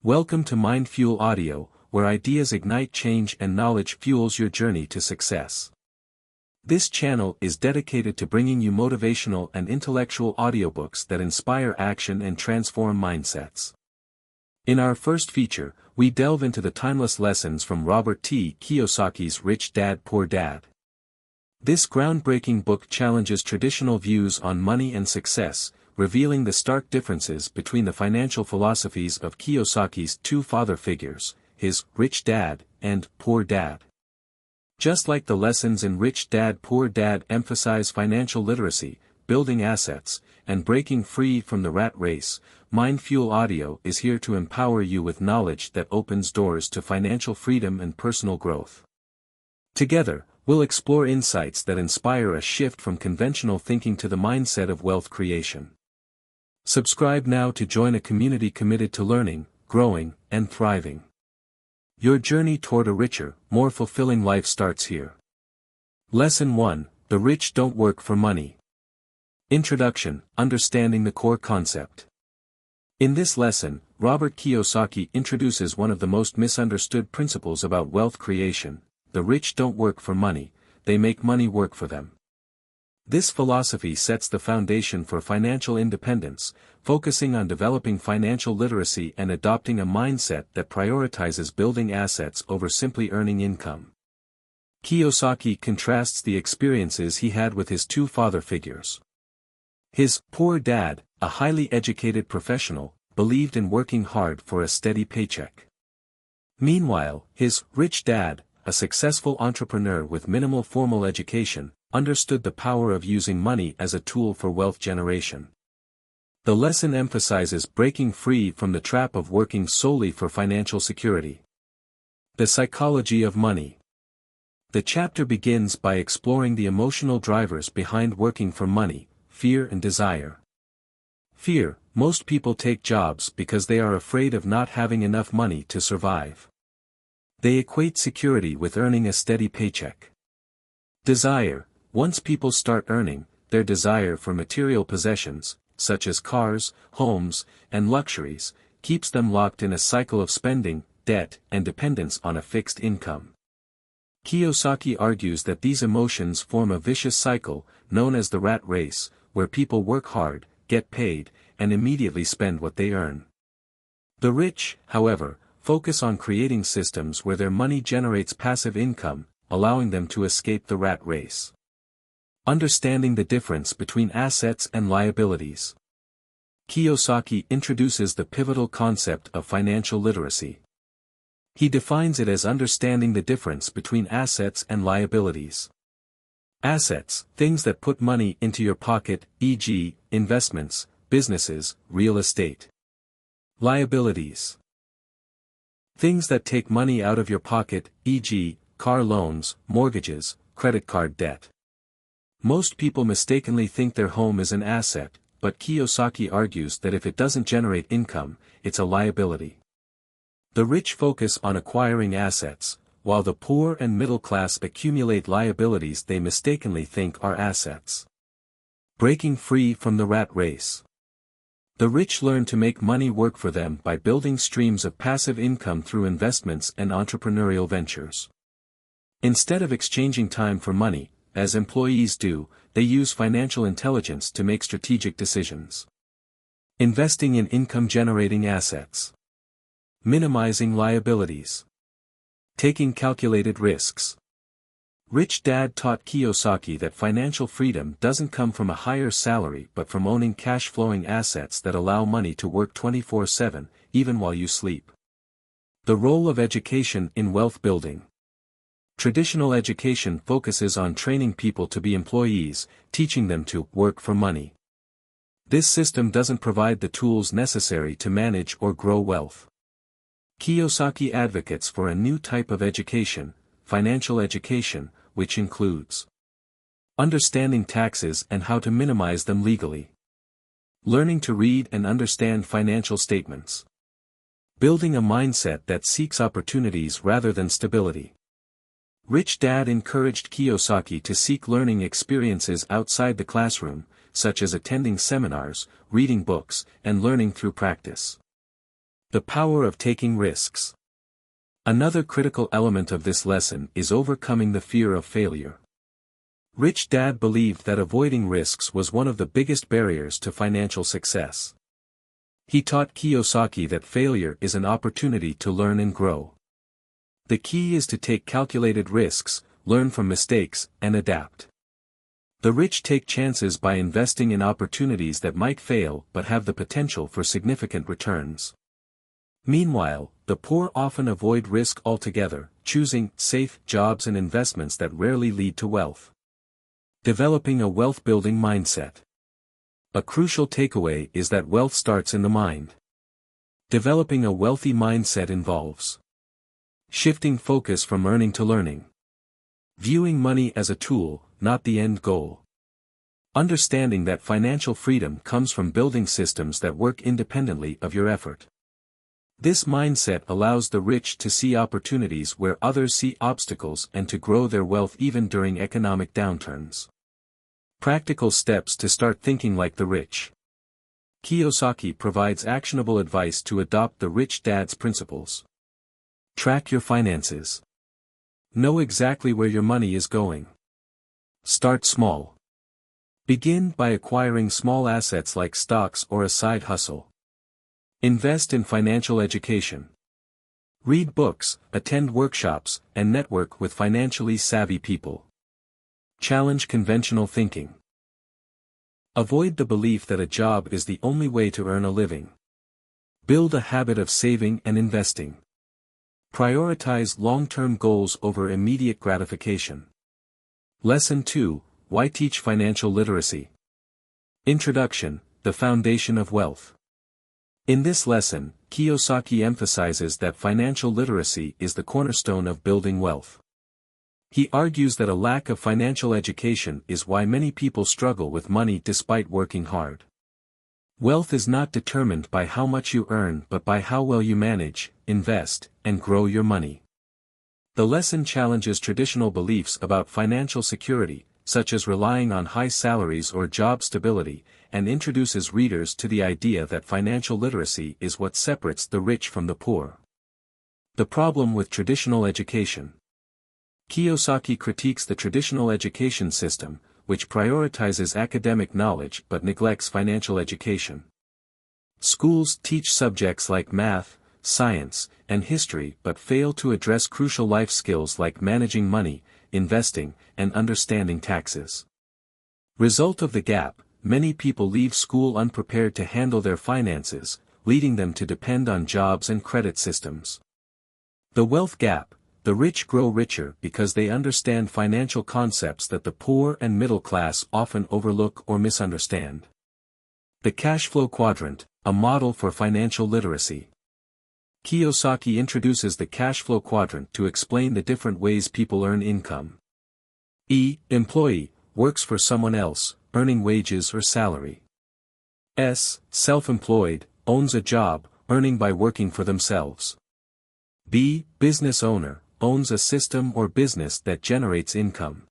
Welcome to Mind Fuel Audio, where ideas ignite change and knowledge fuels your journey to success. This channel is dedicated to bringing you motivational and intellectual audiobooks that inspire action and transform mindsets. In our first feature, we delve into the timeless lessons from Robert T. Kiyosaki's Rich Dad Poor Dad. This groundbreaking book challenges traditional views on money and success, revealing the stark differences between the financial philosophies of Kiyosaki's two father figures, his Rich Dad and Poor Dad. Just like the lessons in Rich Dad Poor Dad emphasize financial literacy, building assets, and breaking free from the rat race, Mind Fuel Audio is here to empower you with knowledge that opens doors to financial freedom and personal growth. Together, we'll explore insights that inspire a shift from conventional thinking to the mindset of wealth creation. Subscribe now to join a community committed to learning, growing, and thriving. Your journey toward a richer, more fulfilling life starts here. Lesson 1: The Rich Don't Work for Money. Introduction: Understanding the core concept. In this lesson, Robert Kiyosaki introduces one of the most misunderstood principles about wealth creation: the rich don't work for money, they make money work for them. This philosophy sets the foundation for financial independence, focusing on developing financial literacy and adopting a mindset that prioritizes building assets over simply earning income. Kiyosaki contrasts the experiences he had with his two father figures. His poor dad, a highly educated professional, believed in working hard for a steady paycheck. Meanwhile, his rich dad, a successful entrepreneur with minimal formal education, understood the power of using money as a tool for wealth generation. The lesson emphasizes breaking free from the trap of working solely for financial security. The psychology of money. The chapter begins by exploring the emotional drivers behind working for money: fear and desire. Fear: most people take jobs because they are afraid of not having enough money to survive. They equate security with earning a steady paycheck. Desire: once people start earning, their desire for material possessions, such as cars, homes, and luxuries, keeps them locked in a cycle of spending, debt, and dependence on a fixed income. Kiyosaki argues that these emotions form a vicious cycle, known as the rat race, where people work hard, get paid, and immediately spend what they earn. The rich, however, focus on creating systems where their money generates passive income, allowing them to escape the rat race. Understanding the difference between assets and liabilities. Kiyosaki introduces the pivotal concept of financial literacy. He defines it as understanding the difference between assets and liabilities. Assets: things that put money into your pocket, e.g., investments, businesses, real estate. Liabilities: things that take money out of your pocket, e.g., car loans, mortgages, credit card debt. Most people mistakenly think their home is an asset, but Kiyosaki argues that if it doesn't generate income, it's a liability. The rich focus on acquiring assets, while the poor and middle class accumulate liabilities they mistakenly think are assets. Breaking free from the rat race. The rich learn to make money work for them by building streams of passive income through investments and entrepreneurial ventures. Instead of exchanging time for money, as employees do, they use financial intelligence to make strategic decisions. Investing in income-generating assets. Minimizing liabilities. Taking calculated risks. Rich Dad taught Kiyosaki that financial freedom doesn't come from a higher salary but from owning cash-flowing assets that allow money to work 24/7, even while you sleep. The role of education in wealth building. Traditional education focuses on training people to be employees, teaching them to work for money. This system doesn't provide the tools necessary to manage or grow wealth. Kiyosaki advocates for a new type of education, financial education, which includes understanding taxes and how to minimize them legally, learning to read and understand financial statements, building a mindset that seeks opportunities rather than stability. Rich Dad encouraged Kiyosaki to seek learning experiences outside the classroom, such as attending seminars, reading books, and learning through practice. The power of taking risks. Another critical element of this lesson is overcoming the fear of failure. Rich Dad believed that avoiding risks was one of the biggest barriers to financial success. He taught Kiyosaki that failure is an opportunity to learn and grow. The key is to take calculated risks, learn from mistakes, and adapt. The rich take chances by investing in opportunities that might fail but have the potential for significant returns. Meanwhile, the poor often avoid risk altogether, choosing safe jobs and investments that rarely lead to wealth. Developing a wealth-building mindset. A crucial takeaway is that wealth starts in the mind. Developing a wealthy mindset involves shifting focus from earning to learning. Viewing money as a tool, not the end goal. Understanding that financial freedom comes from building systems that work independently of your effort. This mindset allows the rich to see opportunities where others see obstacles and to grow their wealth even during economic downturns. Practical steps to start thinking like the rich. Kiyosaki provides actionable advice to adopt the Rich Dad's principles. Track your finances. Know exactly where your money is going. Start small. Begin by acquiring small assets like stocks or a side hustle. Invest in financial education. Read books, attend workshops, and network with financially savvy people. Challenge conventional thinking. Avoid the belief that a job is the only way to earn a living. Build a habit of saving and investing. Prioritize long-term goals over immediate gratification. Lesson 2, Why Teach Financial Literacy? Introduction, the Foundation of Wealth. In this lesson, Kiyosaki emphasizes that financial literacy is the cornerstone of building wealth. He argues that a lack of financial education is why many people struggle with money despite working hard. Wealth is not determined by how much you earn but by how well you manage, invest, and grow your money. The lesson challenges traditional beliefs about financial security, such as relying on high salaries or job stability, and introduces readers to the idea that financial literacy is what separates the rich from the poor. The problem with traditional education. Kiyosaki critiques the traditional education system, which prioritizes academic knowledge but neglects financial education. Schools teach subjects like math, science, and history but fail to address crucial life skills like managing money, investing, and understanding taxes. Result of the gap, many people leave school unprepared to handle their finances, leading them to depend on jobs and credit systems. The wealth gap. The rich grow richer because they understand financial concepts that the poor and middle class often overlook or misunderstand. The cash flow quadrant, a model for financial literacy. Kiyosaki introduces the cash flow quadrant to explain the different ways people earn income. E. Employee, works for someone else, earning wages or salary. S. Self-employed, owns a job, earning by working for themselves. B. Business owner, owns a system or business that generates income.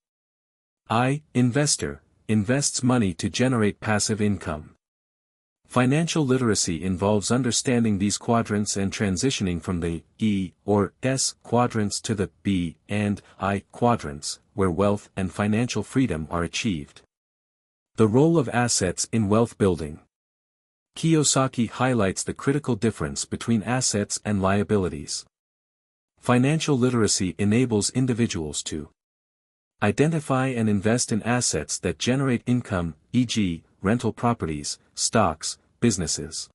I. Investor, invests money to generate passive income. Financial literacy involves understanding these quadrants and transitioning from the E or S quadrants to the B and I quadrants, where wealth and financial freedom are achieved. The role of assets in wealth building. Kiyosaki highlights the critical difference between assets and liabilities. Financial literacy enables individuals to identify and invest in assets that generate income, e.g., rental properties, stocks, businesses.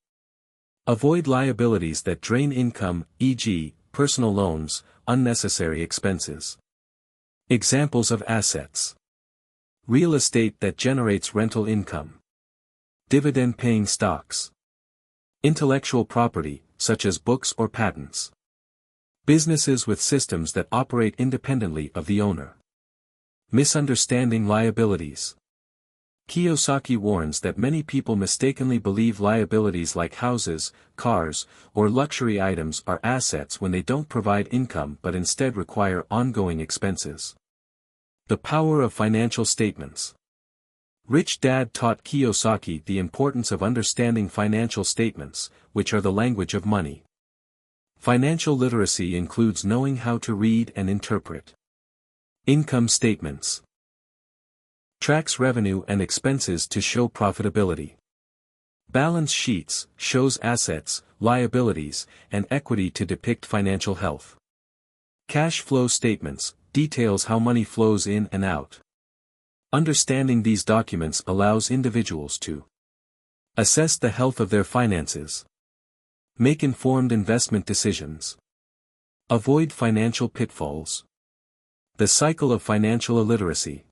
Avoid liabilities that drain income, e.g., personal loans, unnecessary expenses. Examples of assets. Real estate that generates rental income. Dividend-paying stocks. Intellectual property, such as books or patents. Businesses with systems that operate independently of the owner. Misunderstanding liabilities. Kiyosaki warns that many people mistakenly believe liabilities like houses, cars, or luxury items are assets when they don't provide income but instead require ongoing expenses. The power of financial statements. Rich Dad taught Kiyosaki the importance of understanding financial statements, which are the language of money. Financial literacy includes knowing how to read and interpret income statements. Tracks revenue and expenses to show profitability. Balance sheets shows assets, liabilities, and equity to depict financial health. Cash flow statements details how money flows in and out. Understanding these documents allows individuals to assess the health of their finances, make informed investment decisions, avoid financial pitfalls. The cycle of financial illiteracy.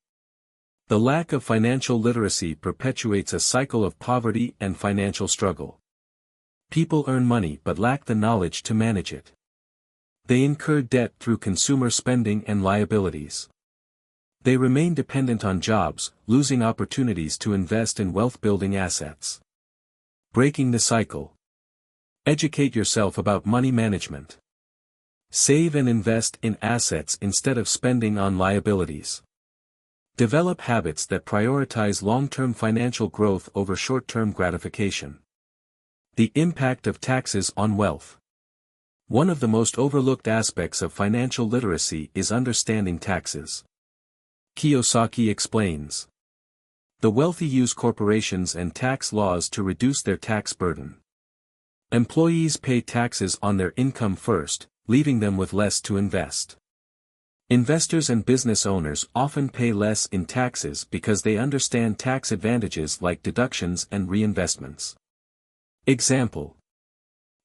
The lack of financial literacy perpetuates a cycle of poverty and financial struggle. People earn money but lack the knowledge to manage it. They incur debt through consumer spending and liabilities. They remain dependent on jobs, losing opportunities to invest in wealth-building assets. Breaking the cycle. Educate yourself about money management. Save and invest in assets instead of spending on liabilities. Develop habits that prioritize long-term financial growth over short-term gratification. The impact of taxes on wealth. One of the most overlooked aspects of financial literacy is understanding taxes. Kiyosaki explains. The wealthy use corporations and tax laws to reduce their tax burden. Employees pay taxes on their income first, leaving them with less to invest. Investors and business owners often pay less in taxes because they understand tax advantages like deductions and reinvestments. Example.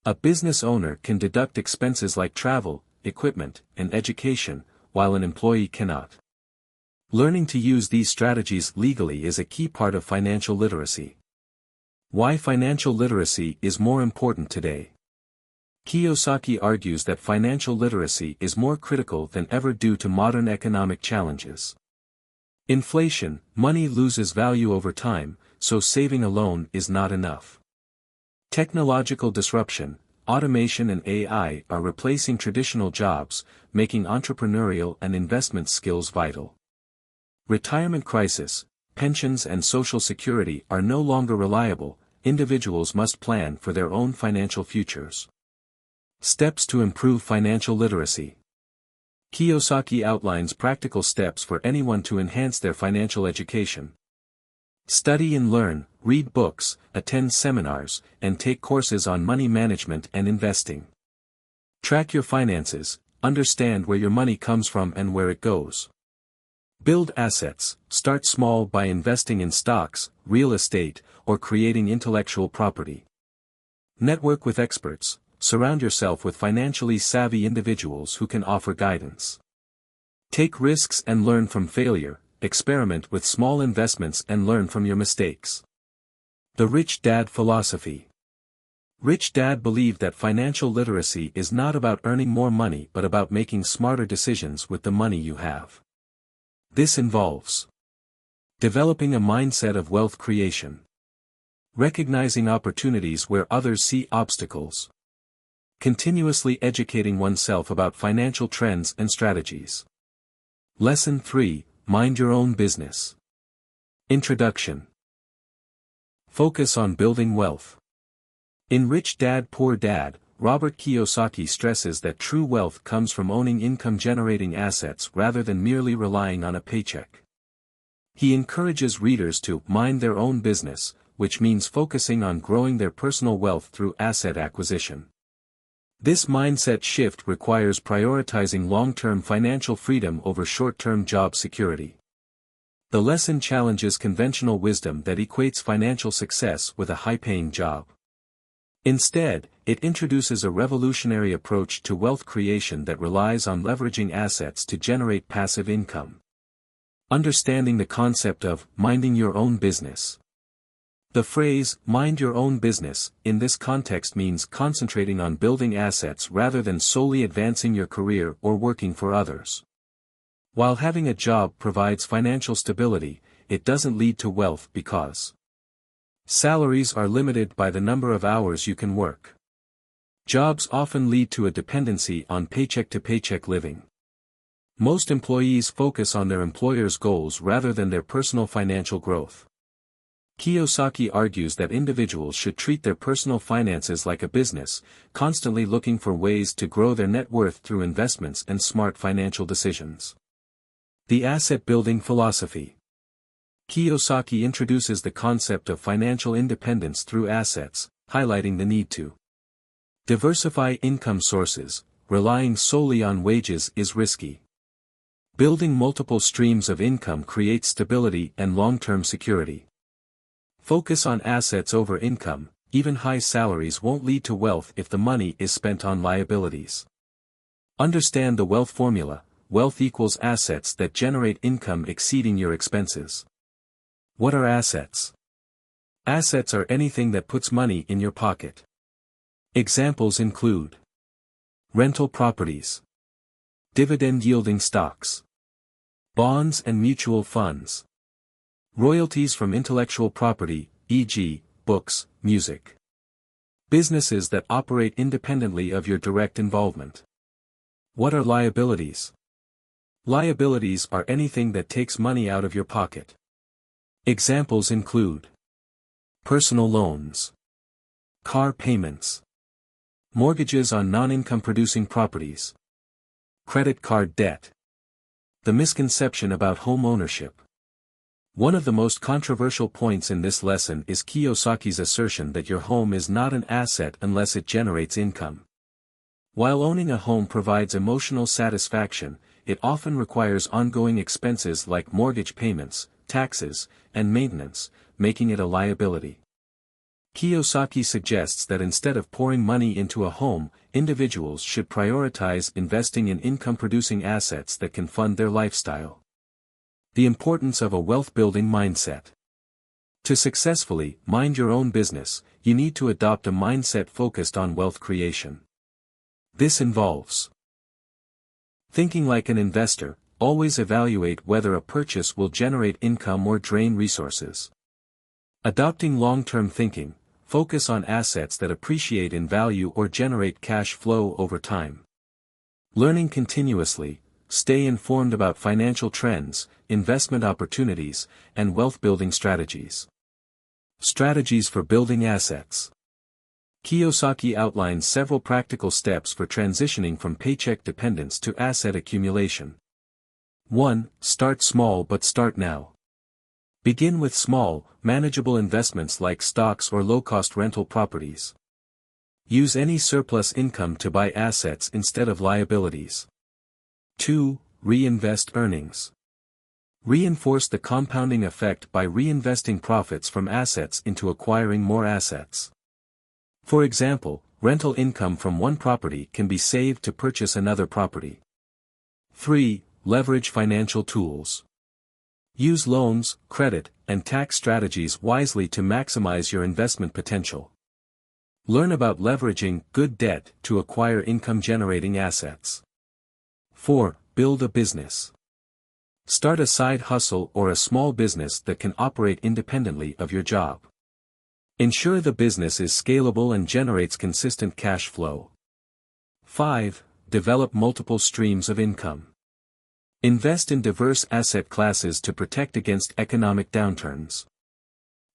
A business owner can deduct expenses like travel, equipment, and education, while an employee cannot. Learning to use these strategies legally is a key part of financial literacy. Why financial literacy is more important today. Kiyosaki argues that financial literacy is more critical than ever due to modern economic challenges. Inflation, money loses value over time, so saving alone is not enough. Technological disruption, automation and AI are replacing traditional jobs, making entrepreneurial and investment skills vital. Retirement crisis, pensions and social security are no longer reliable, individuals must plan for their own financial futures. Steps to improve financial literacy. Kiyosaki outlines practical steps for anyone to enhance their financial education. Study and learn, read books, attend seminars, and take courses on money management and investing. Track your finances, understand where your money comes from and where it goes. Build assets, start small by investing in stocks, real estate, or creating intellectual property. Network with experts. Surround yourself with financially savvy individuals who can offer guidance. Take risks and learn from failure, experiment with small investments and learn from your mistakes. The Rich Dad Philosophy. Rich Dad believed that financial literacy is not about earning more money but about making smarter decisions with the money you have. This involves developing a mindset of wealth creation, recognizing opportunities where others see obstacles, continuously educating oneself about financial trends and strategies. Lesson 3, Mind Your Own Business. Introduction. Focus on building wealth. In Rich Dad Poor Dad, Robert Kiyosaki stresses that true wealth comes from owning income-generating assets rather than merely relying on a paycheck. He encourages readers to mind their own business, which means focusing on growing their personal wealth through asset acquisition. This mindset shift requires prioritizing long-term financial freedom over short-term job security. The lesson challenges conventional wisdom that equates financial success with a high-paying job. Instead, it introduces a revolutionary approach to wealth creation that relies on leveraging assets to generate passive income. Understanding the concept of minding your own business. The phrase, mind your own business, in this context means concentrating on building assets rather than solely advancing your career or working for others. While having a job provides financial stability, it doesn't lead to wealth because salaries are limited by the number of hours you can work. Jobs often lead to a dependency on paycheck-to-paycheck living. Most employees focus on their employer's goals rather than their personal financial growth. Kiyosaki argues that individuals should treat their personal finances like a business, constantly looking for ways to grow their net worth through investments and smart financial decisions. The asset-building philosophy. Kiyosaki introduces the concept of financial independence through assets, highlighting the need to diversify income sources. Relying solely on wages is risky. Building multiple streams of income creates stability and long-term security. Focus on assets over income. Even high salaries won't lead to wealth if the money is spent on liabilities. Understand the wealth formula. Wealth equals assets that generate income exceeding your expenses. What are assets? Assets are anything that puts money in your pocket. Examples include rental properties, dividend-yielding stocks, bonds and mutual funds, royalties from intellectual property, e.g., books, music. Businesses that operate independently of your direct involvement. What are liabilities? Liabilities are anything that takes money out of your pocket. Examples include personal loans, car payments, mortgages on non-income producing properties, credit card debt. The misconception about home ownership. One of the most controversial points in this lesson is Kiyosaki's assertion that your home is not an asset unless it generates income. While owning a home provides emotional satisfaction, it often requires ongoing expenses like mortgage payments, taxes, and maintenance, making it a liability. Kiyosaki suggests that instead of pouring money into a home, individuals should prioritize investing in income-producing assets that can fund their lifestyle. The importance of a wealth-building mindset. To successfully mind your own business, you need to adopt a mindset focused on wealth creation. This involves thinking like an investor. Always evaluate whether a purchase will generate income or drain resources. Adopting long-term thinking. Focus on assets that appreciate in value or generate cash flow over time. Learning continuously. Stay informed about financial trends, investment opportunities, and wealth-building strategies. Strategies for building assets. Kiyosaki outlines several practical steps for transitioning from paycheck dependence to asset accumulation. 1. Start small but start now. Begin with small, manageable investments like stocks or low-cost rental properties. Use any surplus income to buy assets instead of liabilities. 2. Reinvest earnings. Reinforce the compounding effect by reinvesting profits from assets into acquiring more assets. For example, rental income from one property can be saved to purchase another property. 3. Leverage financial tools. Use loans, credit, and tax strategies wisely to maximize your investment potential. Learn about leveraging good debt to acquire income-generating assets. 4. Build a business. Start a side hustle or a small business that can operate independently of your job. Ensure the business is scalable and generates consistent cash flow. 5. Develop multiple streams of income. Invest in diverse asset classes to protect against economic downturns.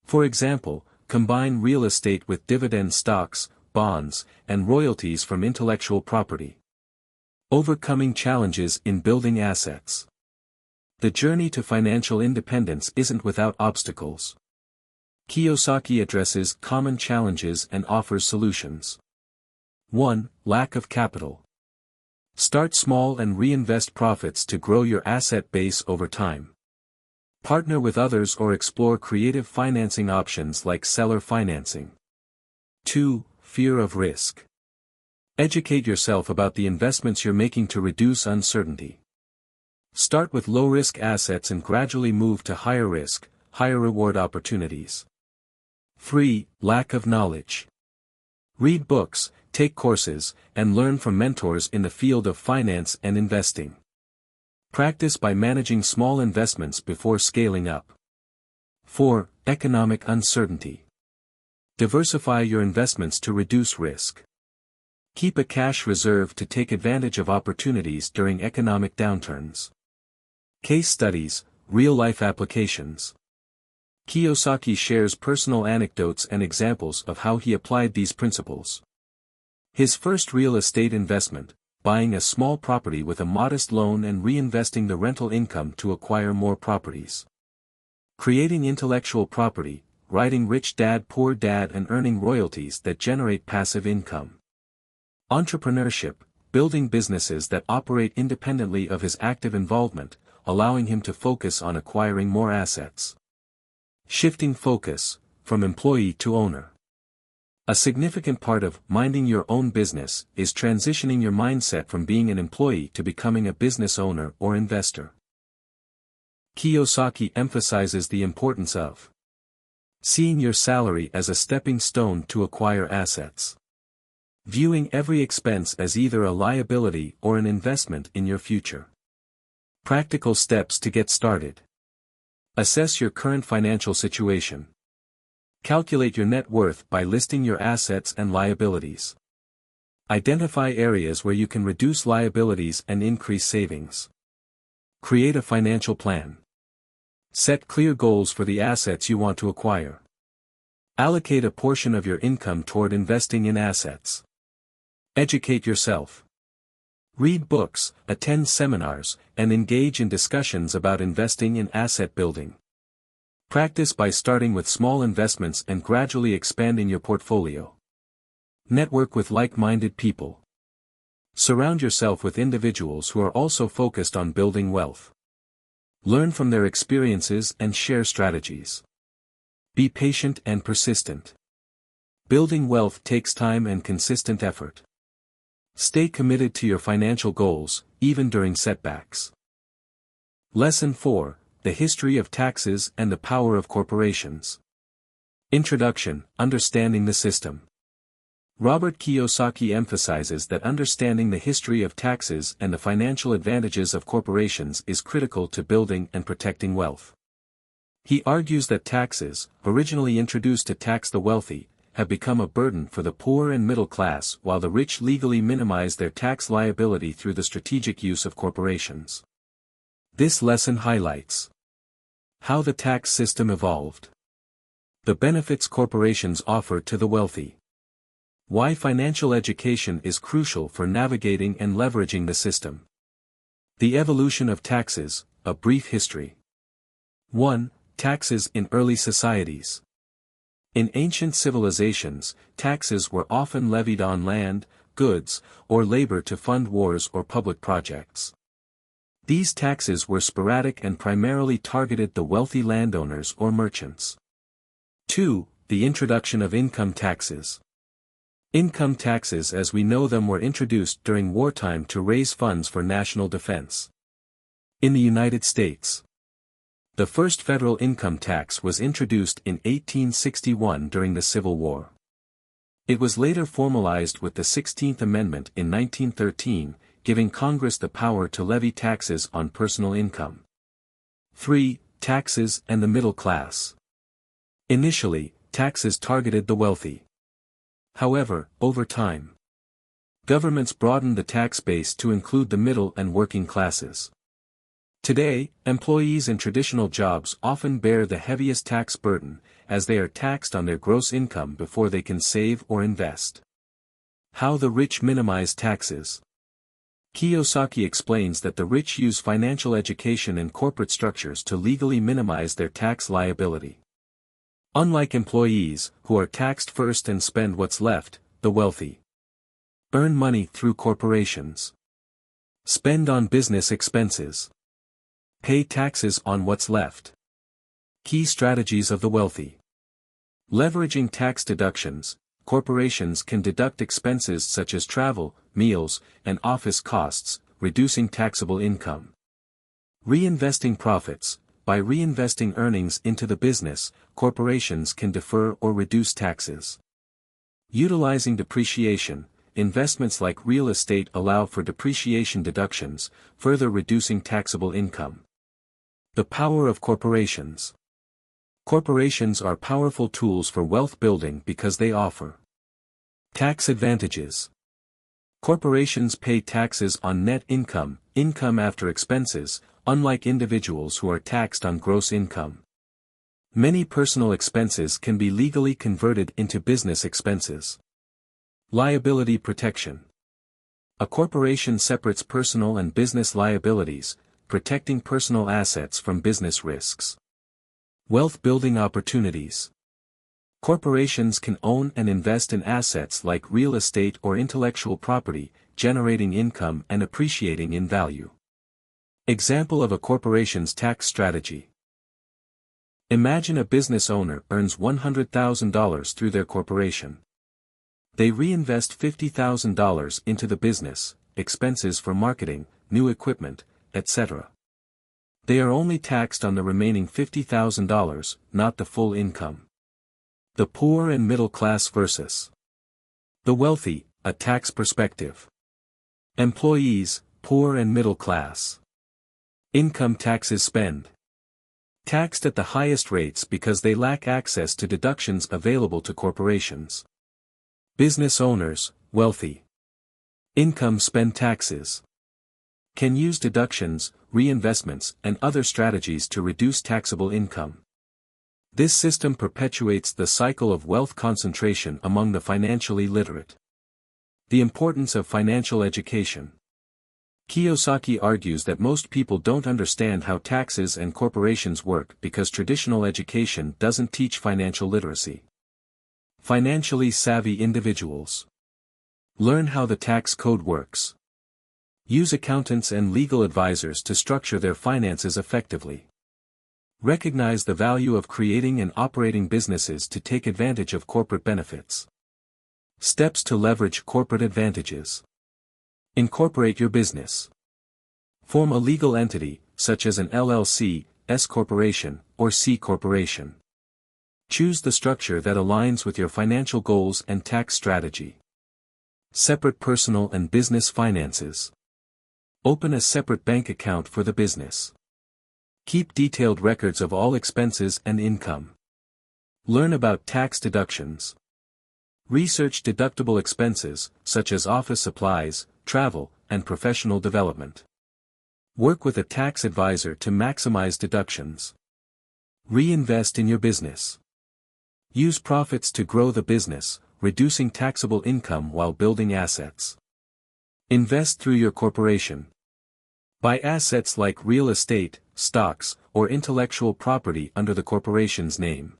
For example, combine real estate with dividend stocks, bonds, and royalties from intellectual property. Overcoming challenges in building assets. The journey to financial independence isn't without obstacles. Kiyosaki addresses common challenges and offers solutions. 1. Lack of capital. Start small and reinvest profits to grow your asset base over time. Partner with others or explore creative financing options like seller financing. 2. Fear of risk. Educate yourself about the investments you're making to reduce uncertainty. Start with low-risk assets and gradually move to higher-risk, higher-reward opportunities. 3. Lack of knowledge. Read books, take courses, and learn from mentors in the field of finance and investing. Practice by managing small investments before scaling up. 4. Economic uncertainty. Diversify your investments to reduce risk. Keep a cash reserve to take advantage of opportunities during economic downturns. Case studies, real-life applications. Kiyosaki shares personal anecdotes and examples of how he applied these principles. His first real estate investment, buying a small property with a modest loan and reinvesting the rental income to acquire more properties. Creating intellectual property, writing Rich Dad Poor Dad and earning royalties that generate passive income. Entrepreneurship, building businesses that operate independently of his active involvement, allowing him to focus on acquiring more assets. Shifting focus, from employee to owner. A significant part of minding your own business is transitioning your mindset from being an employee to becoming a business owner or investor. Kiyosaki emphasizes the importance of seeing your salary as a stepping stone to acquire assets. Viewing every expense as either a liability or an investment in your future. Practical steps to get started. Assess your current financial situation. Calculate your net worth by listing your assets and liabilities. Identify areas where you can reduce liabilities and increase savings. Create a financial plan. Set clear goals for the assets you want to acquire. Allocate a portion of your income toward investing in assets. Educate yourself. Read books, attend seminars, and engage in discussions about investing in asset building. Practice by starting with small investments and gradually expanding your portfolio. Network with like-minded people. Surround yourself with individuals who are also focused on building wealth. Learn from their experiences and share strategies. Be patient and persistent. Building wealth takes time and consistent effort. Stay committed to your financial goals, even during setbacks. Lesson 4. The History of Taxes and the Power of Corporations. Introduction, Understanding the System. Robert Kiyosaki emphasizes that understanding the history of taxes and the financial advantages of corporations is critical to building and protecting wealth. He argues that taxes, originally introduced to tax the wealthy, have become a burden for the poor and middle class while the rich legally minimize their tax liability through the strategic use of corporations. This lesson highlights how the tax system evolved, the benefits corporations offer to the wealthy, why financial education is crucial for navigating and leveraging the system, the evolution of taxes, a brief history. 1. Taxes in early societies. In ancient civilizations, taxes were often levied on land, goods, or labor to fund wars or public projects. These taxes were sporadic and primarily targeted the wealthy landowners or merchants. 2. The introduction of income taxes. Income taxes as we know them were introduced during wartime to raise funds for national defense. In the United States, the first federal income tax was introduced in 1861 during the Civil War. It was later formalized with the 16th Amendment in 1913, giving Congress the power to levy taxes on personal income. 3. Taxes and the middle class. Initially, taxes targeted the wealthy. However, over time, governments broadened the tax base to include the middle and working classes. Today, employees in traditional jobs often bear the heaviest tax burden, as they are taxed on their gross income before they can save or invest. How the rich minimize taxes. Kiyosaki explains that the rich use financial education and corporate structures to legally minimize their tax liability. Unlike employees, who are taxed first and spend what's left, the wealthy earn money through corporations, spend on business expenses, pay taxes on what's left. Key strategies of the wealthy. Leveraging tax deductions, corporations can deduct expenses such as travel, meals, and office costs, reducing taxable income. Reinvesting profits. By reinvesting earnings into the business, corporations can defer or reduce taxes. Utilizing depreciation. Investments like real estate allow for depreciation deductions, further reducing taxable income. The power of corporations. Corporations are powerful tools for wealth building because they offer tax advantages. Corporations pay taxes on net income, income after expenses, unlike individuals who are taxed on gross income. Many personal expenses can be legally converted into business expenses. Liability protection. A corporation separates personal and business liabilities, protecting personal assets from business risks. Wealth building opportunities. Corporations can own and invest in assets like real estate or intellectual property, generating income and appreciating in value. Example of a corporation's tax strategy. Imagine a business owner earns $100,000 through their corporation. They reinvest $50,000 into the business, expenses for marketing, new equipment, etc. They are only taxed on the remaining $50,000, not the full income. The poor and middle class versus the wealthy, a tax perspective. Employees, poor and middle class. Income taxes spend. Taxed at the highest rates because they lack access to deductions available to corporations. Business owners, wealthy. Income spend taxes. Can use deductions, reinvestments, and other strategies to reduce taxable income. This system perpetuates the cycle of wealth concentration among the financially literate. The importance of financial education. Kiyosaki argues that most people don't understand how taxes and corporations work because traditional education doesn't teach financial literacy. Financially savvy individuals. Learn how the tax code works. Use accountants and legal advisors to structure their finances effectively. Recognize the value of creating and operating businesses to take advantage of corporate benefits. Steps to leverage corporate advantages. Incorporate your business. Form a legal entity, such as an LLC, S corporation, or C corporation. Choose the structure that aligns with your financial goals and tax strategy. Separate personal and business finances. Open a separate bank account for the business. Keep detailed records of all expenses and income. Learn about tax deductions. Research deductible expenses, such as office supplies, travel, and professional development. Work with a tax advisor to maximize deductions. Reinvest in your business. Use profits to grow the business, reducing taxable income while building assets. Invest through your corporation. Buy assets like real estate, stocks, or intellectual property under the corporation's name.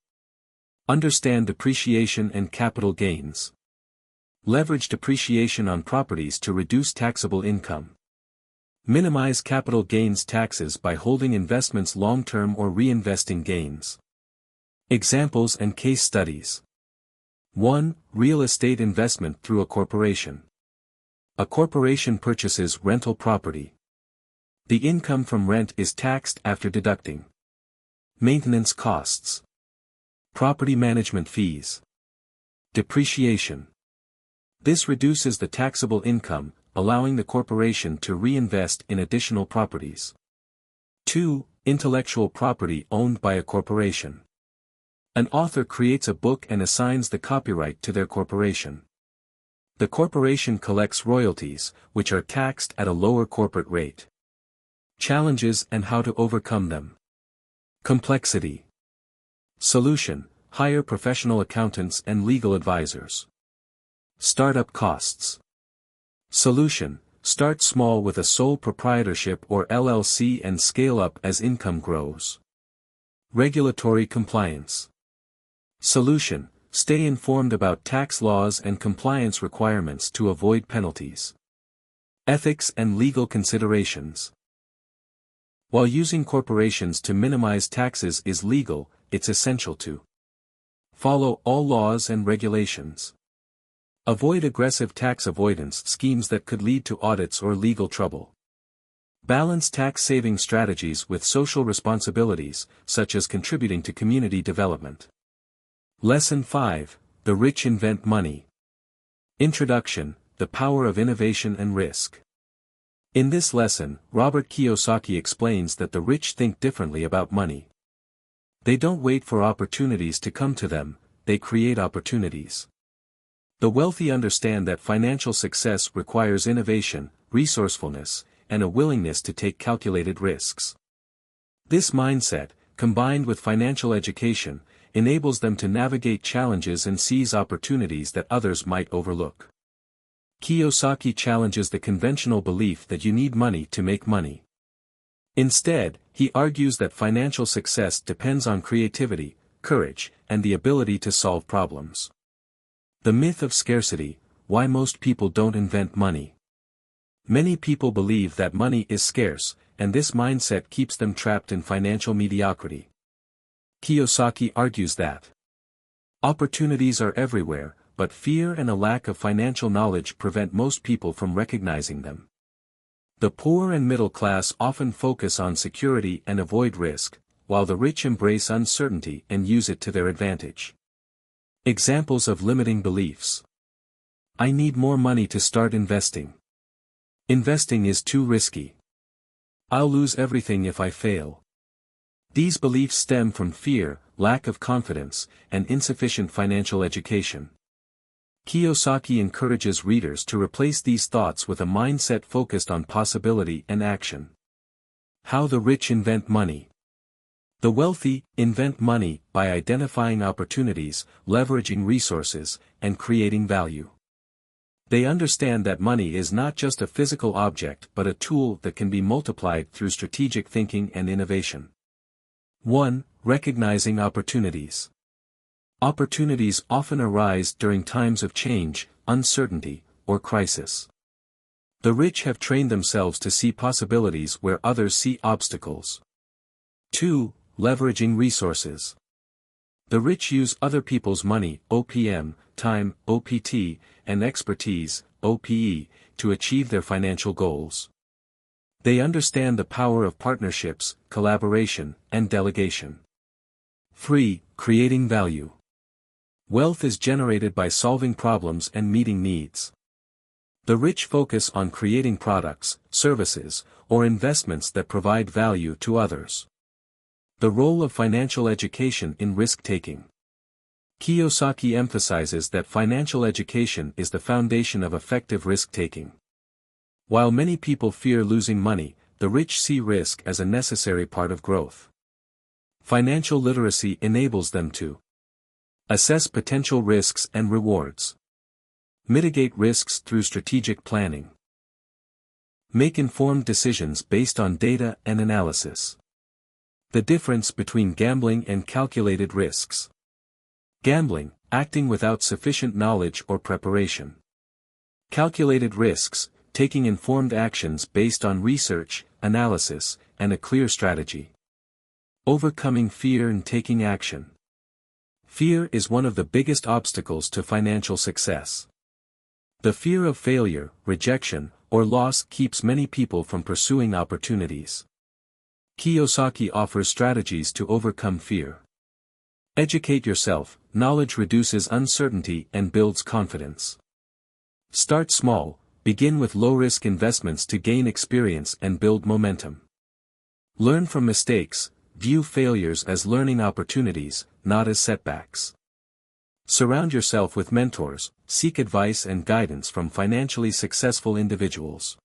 Understand depreciation and capital gains. Leverage depreciation on properties to reduce taxable income. Minimize capital gains taxes by holding investments long-term or reinvesting gains. Examples and case studies. 1. Real estate investment through a corporation. A corporation purchases rental property. The income from rent is taxed after deducting maintenance costs, property management fees, depreciation. This reduces the taxable income, allowing the corporation to reinvest in additional properties. 2. Intellectual property owned by a corporation. An author creates a book and assigns the copyright to their corporation. The corporation collects royalties, which are taxed at a lower corporate rate. Challenges and how to overcome them. Complexity. Solution: hire professional accountants and legal advisors. Startup costs. Solution: start small with a sole proprietorship or LLC and scale up as income grows. Regulatory compliance. Solution: stay informed about tax laws and compliance requirements to avoid penalties. Ethics and legal considerations. While using corporations to minimize taxes is legal, it's essential to follow all laws and regulations. Avoid aggressive tax avoidance schemes that could lead to audits or legal trouble. Balance tax-saving strategies with social responsibilities, such as contributing to community development. Lesson 5: The Rich Invent Money. Introduction: The Power of Innovation and Risk. In this lesson, Robert Kiyosaki explains that the rich think differently about money. They don't wait for opportunities to come to them, they create opportunities. The wealthy understand that financial success requires innovation, resourcefulness, and a willingness to take calculated risks. This mindset, combined with financial education, enables them to navigate challenges and seize opportunities that others might overlook. Kiyosaki challenges the conventional belief that you need money to make money. Instead, he argues that financial success depends on creativity, courage, and the ability to solve problems. The myth of scarcity: why most people don't invent money. Many people believe that money is scarce, and this mindset keeps them trapped in financial mediocrity. Kiyosaki argues that opportunities are everywhere, but fear and a lack of financial knowledge prevent most people from recognizing them. The poor and middle class often focus on security and avoid risk, while the rich embrace uncertainty and use it to their advantage. Examples of limiting beliefs: I need more money to start investing. Investing is too risky. I'll lose everything if I fail. These beliefs stem from fear, lack of confidence, and insufficient financial education. Kiyosaki encourages readers to replace these thoughts with a mindset focused on possibility and action. How the rich invent money. The wealthy invent money by identifying opportunities, leveraging resources, and creating value. They understand that money is not just a physical object but a tool that can be multiplied through strategic thinking and innovation. 1. Recognizing opportunities. Opportunities often arise during times of change, uncertainty, or crisis. The rich have trained themselves to see possibilities where others see obstacles. 2. Leveraging resources. The rich use other people's money, OPM, time, OPT, and expertise, OPE, to achieve their financial goals. They understand the power of partnerships, collaboration, and delegation. 3. Creating value. Wealth is generated by solving problems and meeting needs. The rich focus on creating products, services, or investments that provide value to others. The role of financial education in risk-taking. Kiyosaki emphasizes that financial education is the foundation of effective risk-taking. While many people fear losing money, the rich see risk as a necessary part of growth. Financial literacy enables them to assess potential risks and rewards, mitigate risks through strategic planning, make informed decisions based on data and analysis. The difference between gambling and calculated risks. Gambling, acting without sufficient knowledge or preparation. Calculated risks, taking informed actions based on research, analysis, and a clear strategy. Overcoming fear and taking action. Fear is one of the biggest obstacles to financial success. The fear of failure, rejection, or loss keeps many people from pursuing opportunities. Kiyosaki offers strategies to overcome fear. Educate yourself. Knowledge reduces uncertainty and builds confidence. Start small, begin with low-risk investments to gain experience and build momentum. Learn from mistakes, view failures as learning opportunities, not as setbacks. Surround yourself with mentors, seek advice and guidance from financially successful individuals.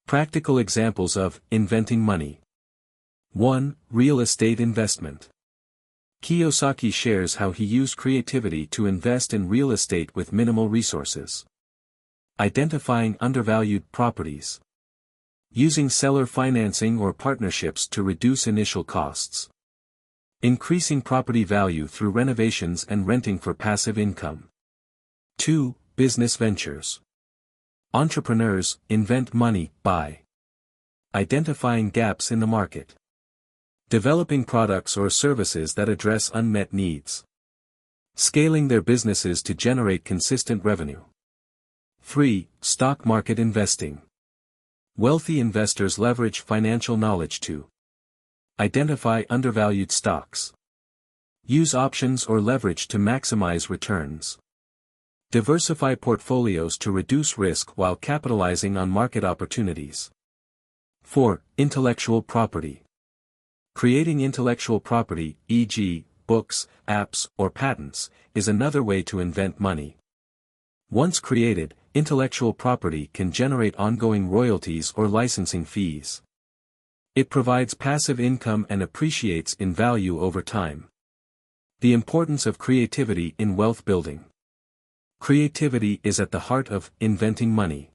Practical examples of inventing money. 1. Real estate investment. Kiyosaki shares how he used creativity to invest in real estate with minimal resources. Identifying undervalued properties. Using seller financing or partnerships to reduce initial costs. Increasing property value through renovations and renting for passive income. 2. Business ventures. Entrepreneurs invent money by identifying gaps in the market, developing products or services that address unmet needs, scaling their businesses to generate consistent revenue. 3. Stock market investing. Wealthy investors leverage financial knowledge to identify undervalued stocks, use options or leverage to maximize returns, diversify portfolios to reduce risk while capitalizing on market opportunities. 4. Intellectual property. Creating intellectual property, e.g., books, apps, or patents, is another way to invent money. Once created, intellectual property can generate ongoing royalties or licensing fees. It provides passive income and appreciates in value over time. The importance of creativity in wealth building. Creativity is at the heart of inventing money.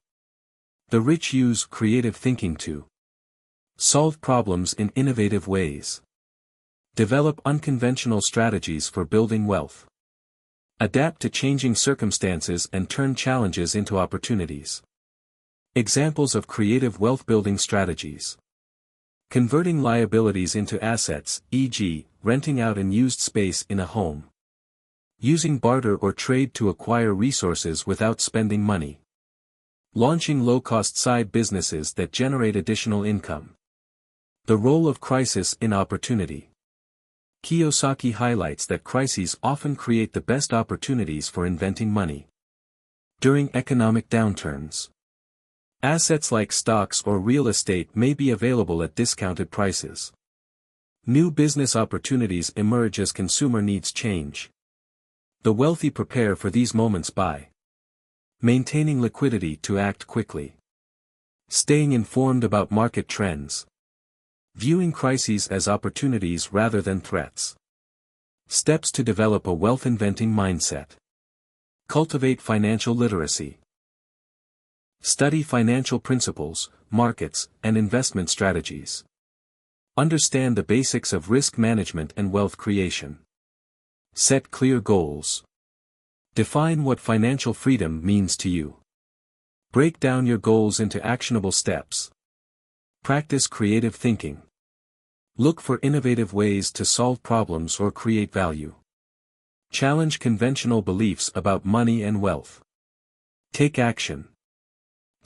The rich use creative thinking to solve problems in innovative ways. Develop unconventional strategies for building wealth. Adapt to changing circumstances and turn challenges into opportunities. Examples of creative wealth-building strategies. Converting liabilities into assets, e.g., renting out unused space in a home. Using barter or trade to acquire resources without spending money. Launching low-cost side businesses that generate additional income. The role of crisis in opportunity. Kiyosaki highlights that crises often create the best opportunities for inventing money. During economic downturns, assets like stocks or real estate may be available at discounted prices. New business opportunities emerge as consumer needs change. The wealthy prepare for these moments by maintaining liquidity to act quickly, staying informed about market trends, viewing crises as opportunities rather than threats. Steps to develop a wealth-inventing mindset. Cultivate financial literacy. Study financial principles, markets, and investment strategies. Understand the basics of risk management and wealth creation. Set clear goals. Define what financial freedom means to you. Break down your goals into actionable steps. Practice creative thinking. Look for innovative ways to solve problems or create value. Challenge conventional beliefs about money and wealth. Take action.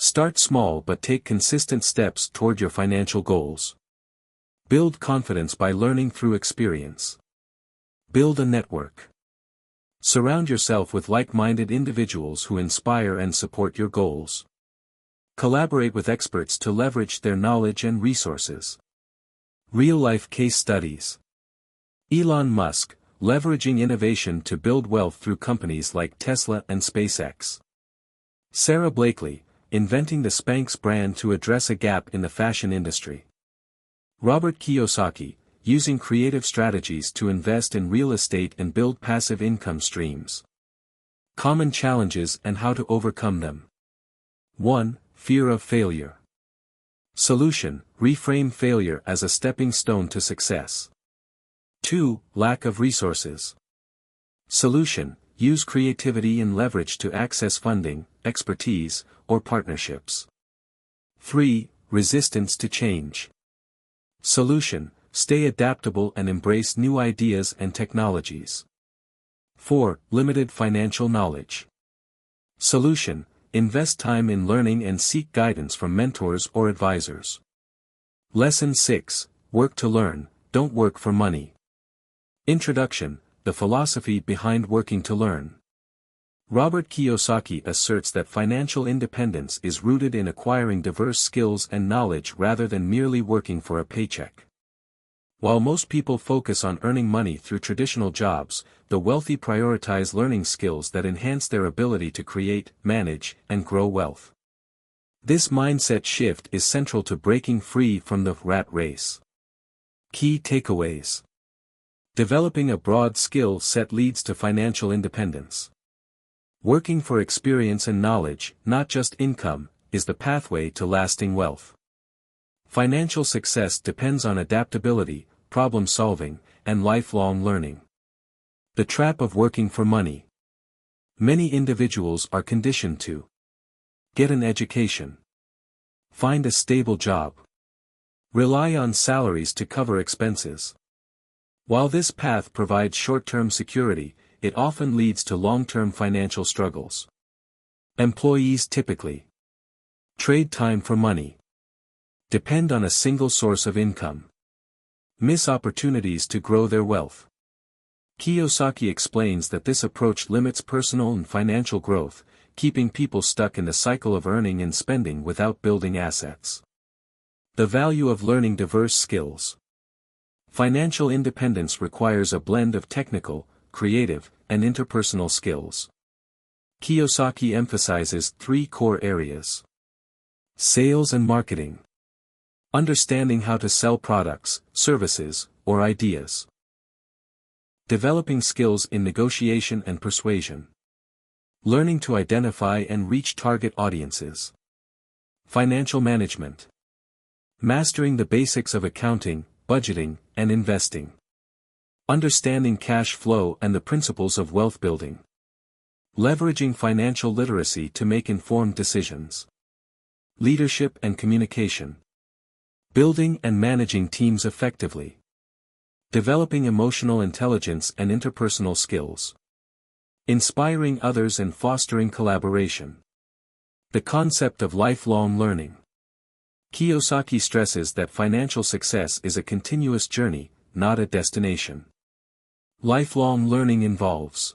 Start small but take consistent steps toward your financial goals. Build confidence by learning through experience. Build a network. Surround yourself with like-minded individuals who inspire and support your goals. Collaborate with experts to leverage their knowledge and resources. Real-life case studies. Elon Musk, leveraging innovation to build wealth through companies like Tesla and SpaceX. Sarah Blakely, inventing the Spanx brand to address a gap in the fashion industry. Robert Kiyosaki, using creative strategies to invest in real estate and build passive income streams. Common challenges and how to overcome them. 1. Fear of failure. Solution: reframe failure as a stepping stone to success. 2. Lack of resources. Solution: use creativity and leverage to access funding, expertise, or partnerships. 3. Resistance to change. Solution: stay adaptable and embrace new ideas and technologies. 4. Limited financial knowledge. Solution: invest time in learning and seek guidance from mentors or advisors. Lesson 6. Work to learn, don't work for money. Introduction: the philosophy behind working to learn. Robert Kiyosaki asserts that financial independence is rooted in acquiring diverse skills and knowledge rather than merely working for a paycheck. While most people focus on earning money through traditional jobs, the wealthy prioritize learning skills that enhance their ability to create, manage, and grow wealth. This mindset shift is central to breaking free from the rat race. Key takeaways. Developing a broad skill set leads to financial independence. Working for experience and knowledge, not just income, is the pathway to lasting wealth. Financial success depends on adaptability, problem-solving, and lifelong learning. The trap of working for money. Many individuals are conditioned to get an education, find a stable job, rely on salaries to cover expenses. While this path provides short-term security, it often leads to long-term financial struggles. Employees typically trade time for money, depend on a single source of income, miss opportunities to grow their wealth. Kiyosaki explains that this approach limits personal and financial growth, keeping people stuck in the cycle of earning and spending without building assets. The value of learning diverse skills. Financial independence requires a blend of technical, creative, and interpersonal skills. Kiyosaki emphasizes 3 core areas. Sales and marketing. Understanding how to sell products, services, or ideas. Developing skills in negotiation and persuasion. Learning to identify and reach target audiences. Financial management. Mastering the basics of accounting, budgeting, and investing. Understanding cash flow and the principles of wealth building. Leveraging financial literacy to make informed decisions. Leadership and communication. Building and managing teams effectively. Developing emotional intelligence and interpersonal skills. Inspiring others and fostering collaboration. The concept of lifelong learning. Kiyosaki stresses that financial success is a continuous journey, not a destination. Lifelong learning involves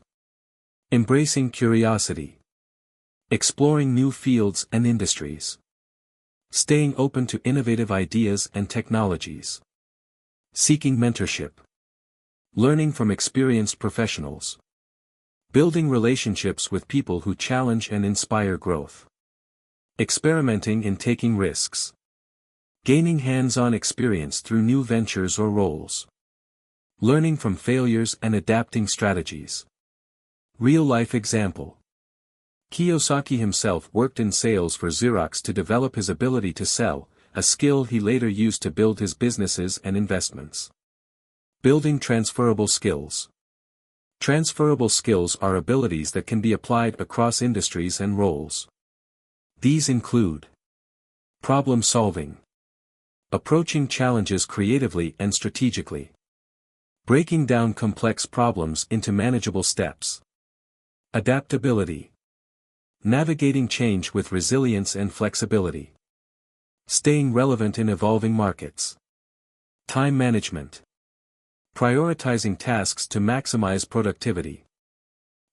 embracing curiosity, exploring new fields and industries, staying open to innovative ideas and technologies, seeking mentorship, learning from experienced professionals, building relationships with people who challenge and inspire growth, experimenting in taking risks, gaining hands-on experience through new ventures or roles, learning from failures and adapting strategies. Real-life example. Kiyosaki himself worked in sales for Xerox to develop his ability to sell, a skill he later used to build his businesses and investments. Building transferable skills. Transferable skills are abilities that can be applied across industries and roles. These include problem solving, approaching challenges creatively and strategically, breaking down complex problems into manageable steps, adaptability, navigating change with resilience and flexibility, staying relevant in evolving markets, time management, prioritizing tasks to maximize productivity,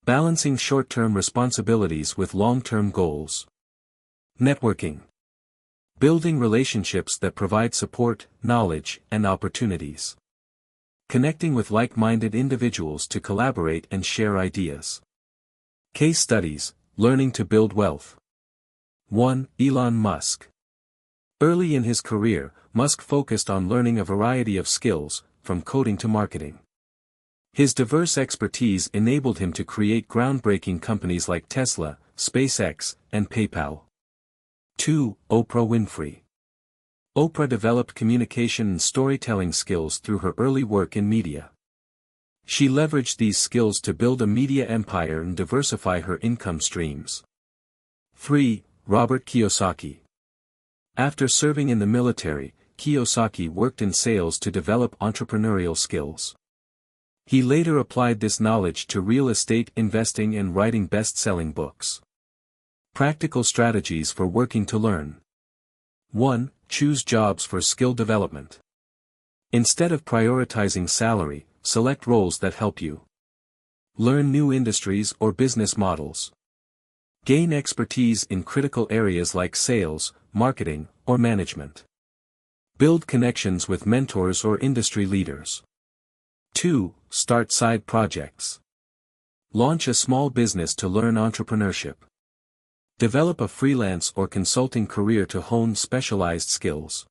balancing short-term responsibilities with long-term goals, networking, building relationships that provide support, knowledge, and opportunities, connecting with like-minded individuals to collaborate and share ideas. Case studies, learning to build wealth. 1. Elon Musk. Early in his career, Musk focused on learning a variety of skills, from coding to marketing. His diverse expertise enabled him to create groundbreaking companies like Tesla, SpaceX, and PayPal. 2. Oprah Winfrey. Oprah developed communication and storytelling skills through her early work in media. She leveraged these skills to build a media empire and diversify her income streams. 3. Robert Kiyosaki. After serving in the military, Kiyosaki worked in sales to develop entrepreneurial skills. He later applied this knowledge to real estate investing and writing best-selling books. Practical strategies for working to learn. 1. Choose jobs for skill development. Instead of prioritizing salary, select roles that help you learn new industries or business models. Gain expertise in critical areas like sales, marketing, or management. Build connections with mentors or industry leaders. 2. Start side projects. Launch a small business to learn entrepreneurship. Develop a freelance or consulting career to hone specialized skills.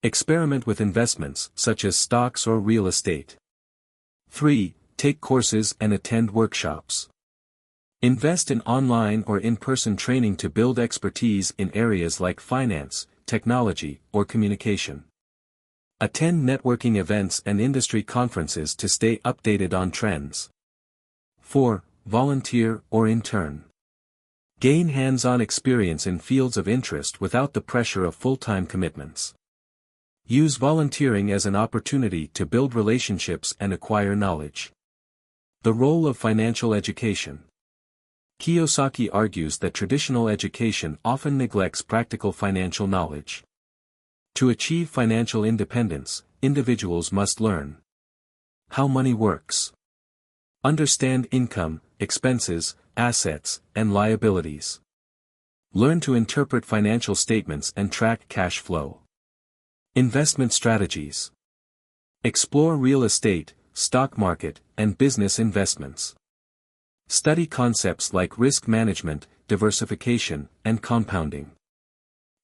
Experiment with investments, such as stocks or real estate. 3. Take courses and attend workshops. Invest in online or in-person training to build expertise in areas like finance, technology, or communication. Attend networking events and industry conferences to stay updated on trends. 4. Volunteer or intern. Gain hands-on experience in fields of interest without the pressure of full-time commitments. Use volunteering as an opportunity to build relationships and acquire knowledge. The role of financial education. Kiyosaki argues that traditional education often neglects practical financial knowledge. To achieve financial independence, individuals must learn how money works, understand income, expenses, assets, and liabilities, learn to interpret financial statements and track cash flow. Investment strategies. Explore real estate, stock market, and business investments. Study concepts like risk management, diversification, and compounding.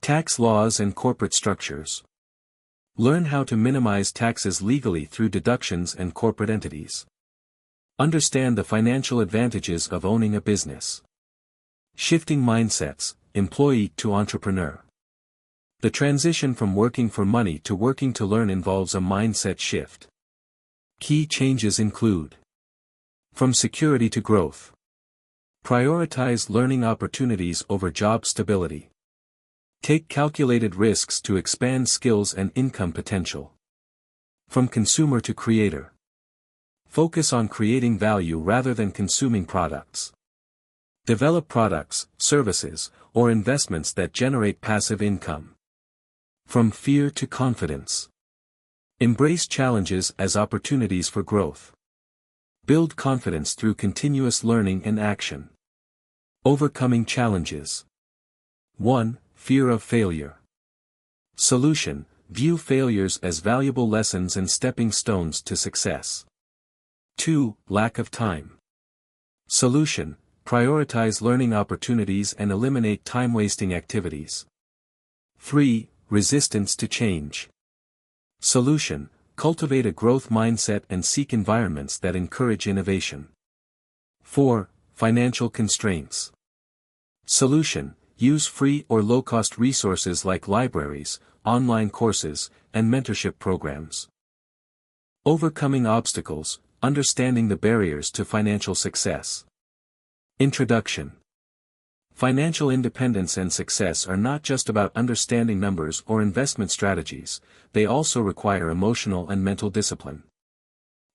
Tax laws and corporate structures. Learn how to minimize taxes legally through deductions and corporate entities. Understand the financial advantages of owning a business. Shifting mindsets, employee to entrepreneur. The transition from working for money to working to learn involves a mindset shift. Key changes include: from security to growth. Prioritize learning opportunities over job stability. Take calculated risks to expand skills and income potential. From consumer to creator. Focus on creating value rather than consuming products. Develop products, services, or investments that generate passive income. From fear to confidence. Embrace challenges as opportunities for growth. Build confidence through continuous learning and action. Overcoming challenges. 1. Fear of failure. Solution: view failures as valuable lessons and stepping stones to success. 2. Lack of time. Solution: prioritize learning opportunities and eliminate time-wasting activities. 3. Resistance to change. Solution: cultivate a growth mindset and seek environments that encourage innovation. 4. Financial constraints. Solution: use free or low-cost resources like libraries, online courses, and mentorship programs. Overcoming obstacles, understanding the barriers to financial success. Introduction. Financial independence and success are not just about understanding numbers or investment strategies, they also require emotional and mental discipline.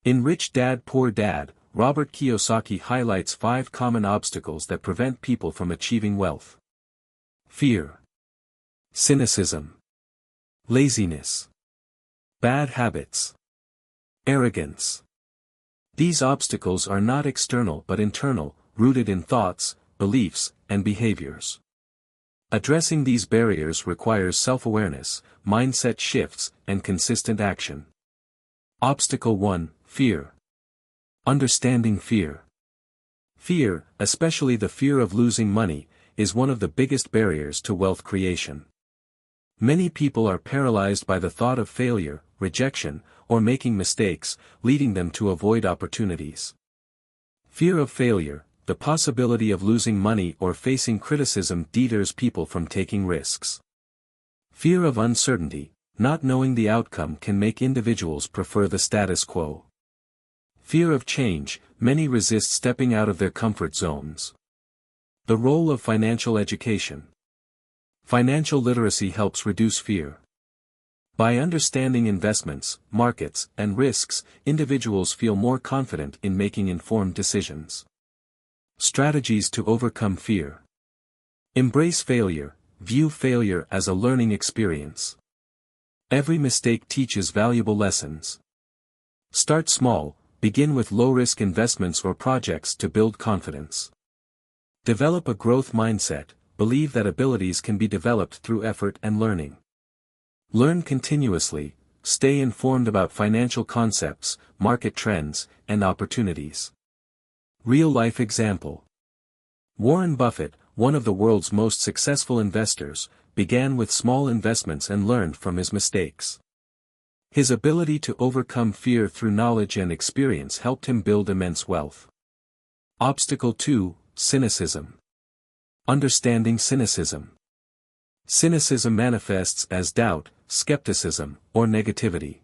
In Rich Dad Poor Dad, Robert Kiyosaki highlights 5 common obstacles that prevent people from achieving wealth. Fear. Cynicism. Laziness. Bad habits. Arrogance. These obstacles are not external but internal, rooted in thoughts, beliefs, and behaviors. Addressing these barriers requires self-awareness, mindset shifts, and consistent action. Obstacle 1. Fear. Understanding fear. Fear, especially the fear of losing money, is one of the biggest barriers to wealth creation. Many people are paralyzed by the thought of failure, rejection, or making mistakes, leading them to avoid opportunities. Fear of failure, the possibility of losing money or facing criticism, deters people from taking risks. Fear of uncertainty, not knowing the outcome, can make individuals prefer the status quo. Fear of change, many resist stepping out of their comfort zones. The role of financial education. Financial literacy helps reduce fear. By understanding investments, markets, and risks, individuals feel more confident in making informed decisions. Strategies to overcome fear. Embrace failure, view failure as a learning experience. Every mistake teaches valuable lessons. Start small, begin with low-risk investments or projects to build confidence. Develop a growth mindset, believe that abilities can be developed through effort and learning. Learn continuously, stay informed about financial concepts, market trends, and opportunities. Real-life example. Warren Buffett, one of the world's most successful investors, began with small investments and learned from his mistakes. His ability to overcome fear through knowledge and experience helped him build immense wealth. Obstacle 2. Cynicism. Understanding cynicism. Cynicism manifests as doubt, skepticism, or negativity.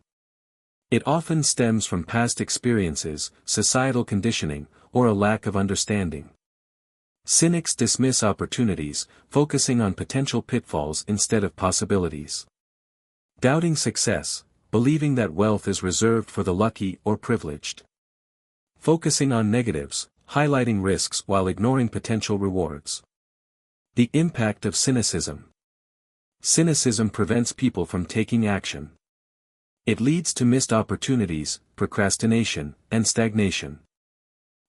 It often stems from past experiences, societal conditioning, or a lack of understanding. Cynics dismiss opportunities, focusing on potential pitfalls instead of possibilities. Doubting success, believing that wealth is reserved for the lucky or privileged. Focusing on negatives, highlighting risks while ignoring potential rewards. The impact of cynicism. Cynicism prevents people from taking action. It leads to missed opportunities, procrastination, and stagnation.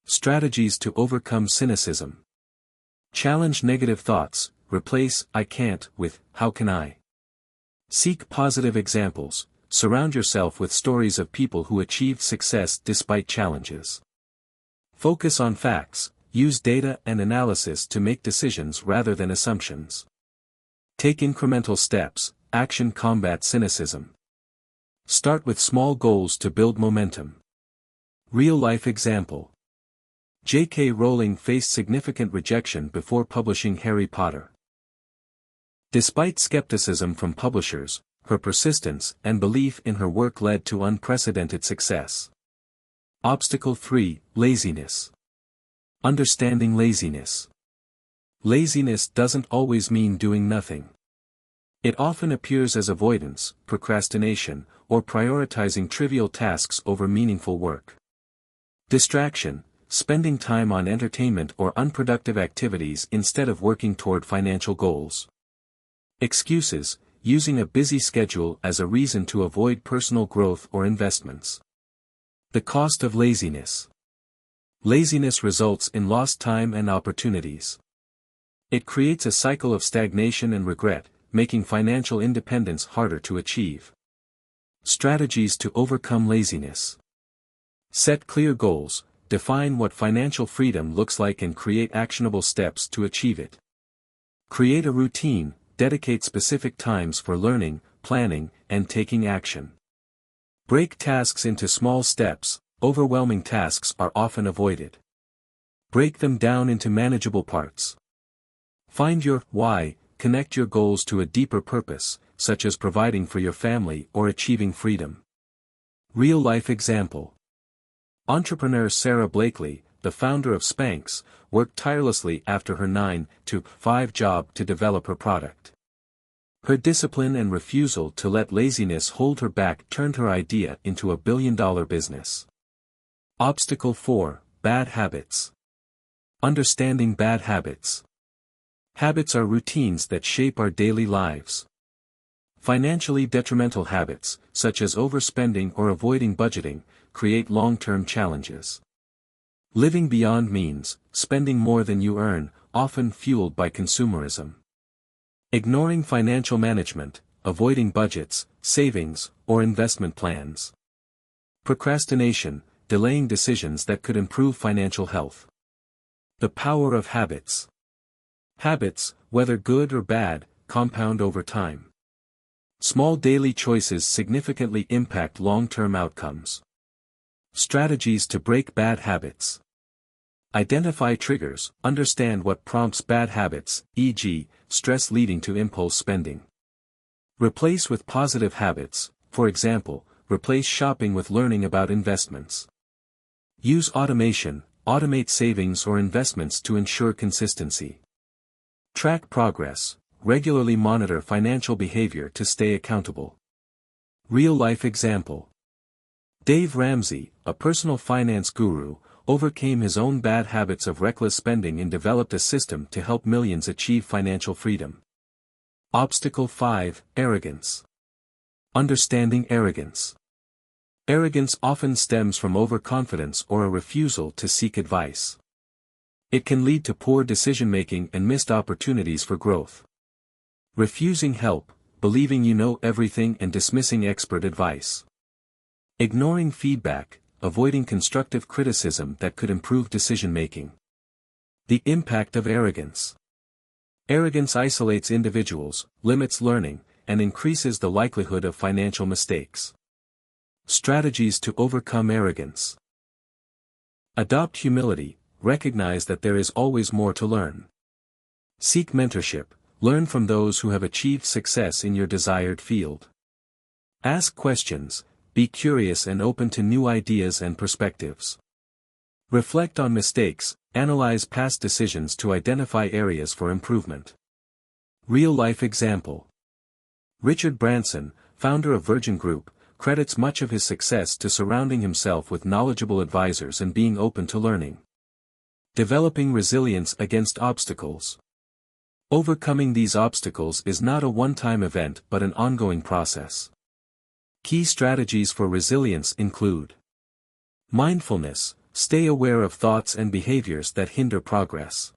Strategies to overcome cynicism. Challenge negative thoughts, replace "I can't" with "how can I?" Seek positive examples, surround yourself with stories of people who achieved success despite challenges. Focus on facts, use data and analysis to make decisions rather than assumptions. Take incremental steps, action combats cynicism. Start with small goals to build momentum. Real-life example. J.K. Rowling faced significant rejection before publishing Harry Potter. Despite skepticism from publishers, her persistence and belief in her work led to unprecedented success. Obstacle 3, Laziness. Understanding laziness. Laziness doesn't always mean doing nothing. It often appears as avoidance, procrastination, or prioritizing trivial tasks over meaningful work. Distraction, spending time on entertainment or unproductive activities instead of working toward financial goals. Excuses, using a busy schedule as a reason to avoid personal growth or investments. The cost of laziness. Laziness results in lost time and opportunities. It creates a cycle of stagnation and regret, making financial independence harder to achieve. Strategies to overcome laziness. Set clear goals, define what financial freedom looks like and create actionable steps to achieve it. Create a routine, dedicate specific times for learning, planning, and taking action. Break tasks into small steps, overwhelming tasks are often avoided. Break them down into manageable parts. Find your why, connect your goals to a deeper purpose, such as providing for your family or achieving freedom. Real-life example. Entrepreneur Sarah Blakely, the founder of Spanx, worked tirelessly after her 9-to-5 job to develop her product. Her discipline and refusal to let laziness hold her back turned her idea into a billion-dollar business. Obstacle 4, Bad habits. Understanding bad habits. Habits are routines that shape our daily lives. Financially detrimental habits, such as overspending or avoiding budgeting, create long-term challenges. Living beyond means, spending more than you earn, often fueled by consumerism. Ignoring financial management, avoiding budgets, savings, or investment plans. Procrastination, delaying decisions that could improve financial health. The power of habits. Habits, whether good or bad, compound over time. Small daily choices significantly impact long-term outcomes. Strategies to break bad habits. Identify triggers, understand what prompts bad habits, e.g., stress leading to impulse spending. Replace with positive habits, for example, replace shopping with learning about investments. Use automation, automate savings or investments to ensure consistency. Track progress, regularly monitor financial behavior to stay accountable. Real-life example. Dave Ramsey, a personal finance guru, overcame his own bad habits of reckless spending and developed a system to help millions achieve financial freedom. Obstacle 5, Arrogance. Understanding arrogance. Arrogance often stems from overconfidence or a refusal to seek advice. It can lead to poor decision-making and missed opportunities for growth. Refusing help, believing you know everything and dismissing expert advice. Ignoring feedback, avoiding constructive criticism that could improve decision-making. The impact of arrogance. Arrogance isolates individuals, limits learning, and increases the likelihood of financial mistakes. Strategies to overcome arrogance. Adopt humility, recognize that there is always more to learn. Seek mentorship, learn from those who have achieved success in your desired field. Ask questions, be curious and open to new ideas and perspectives. Reflect on mistakes, analyze past decisions to identify areas for improvement. Real-life example. Richard Branson, founder of Virgin Group, credits much of his success to surrounding himself with knowledgeable advisors and being open to learning. Developing resilience against obstacles. Overcoming these obstacles is not a one-time event but an ongoing process. Key strategies for resilience include mindfulness, stay aware of thoughts and behaviors that hinder progress.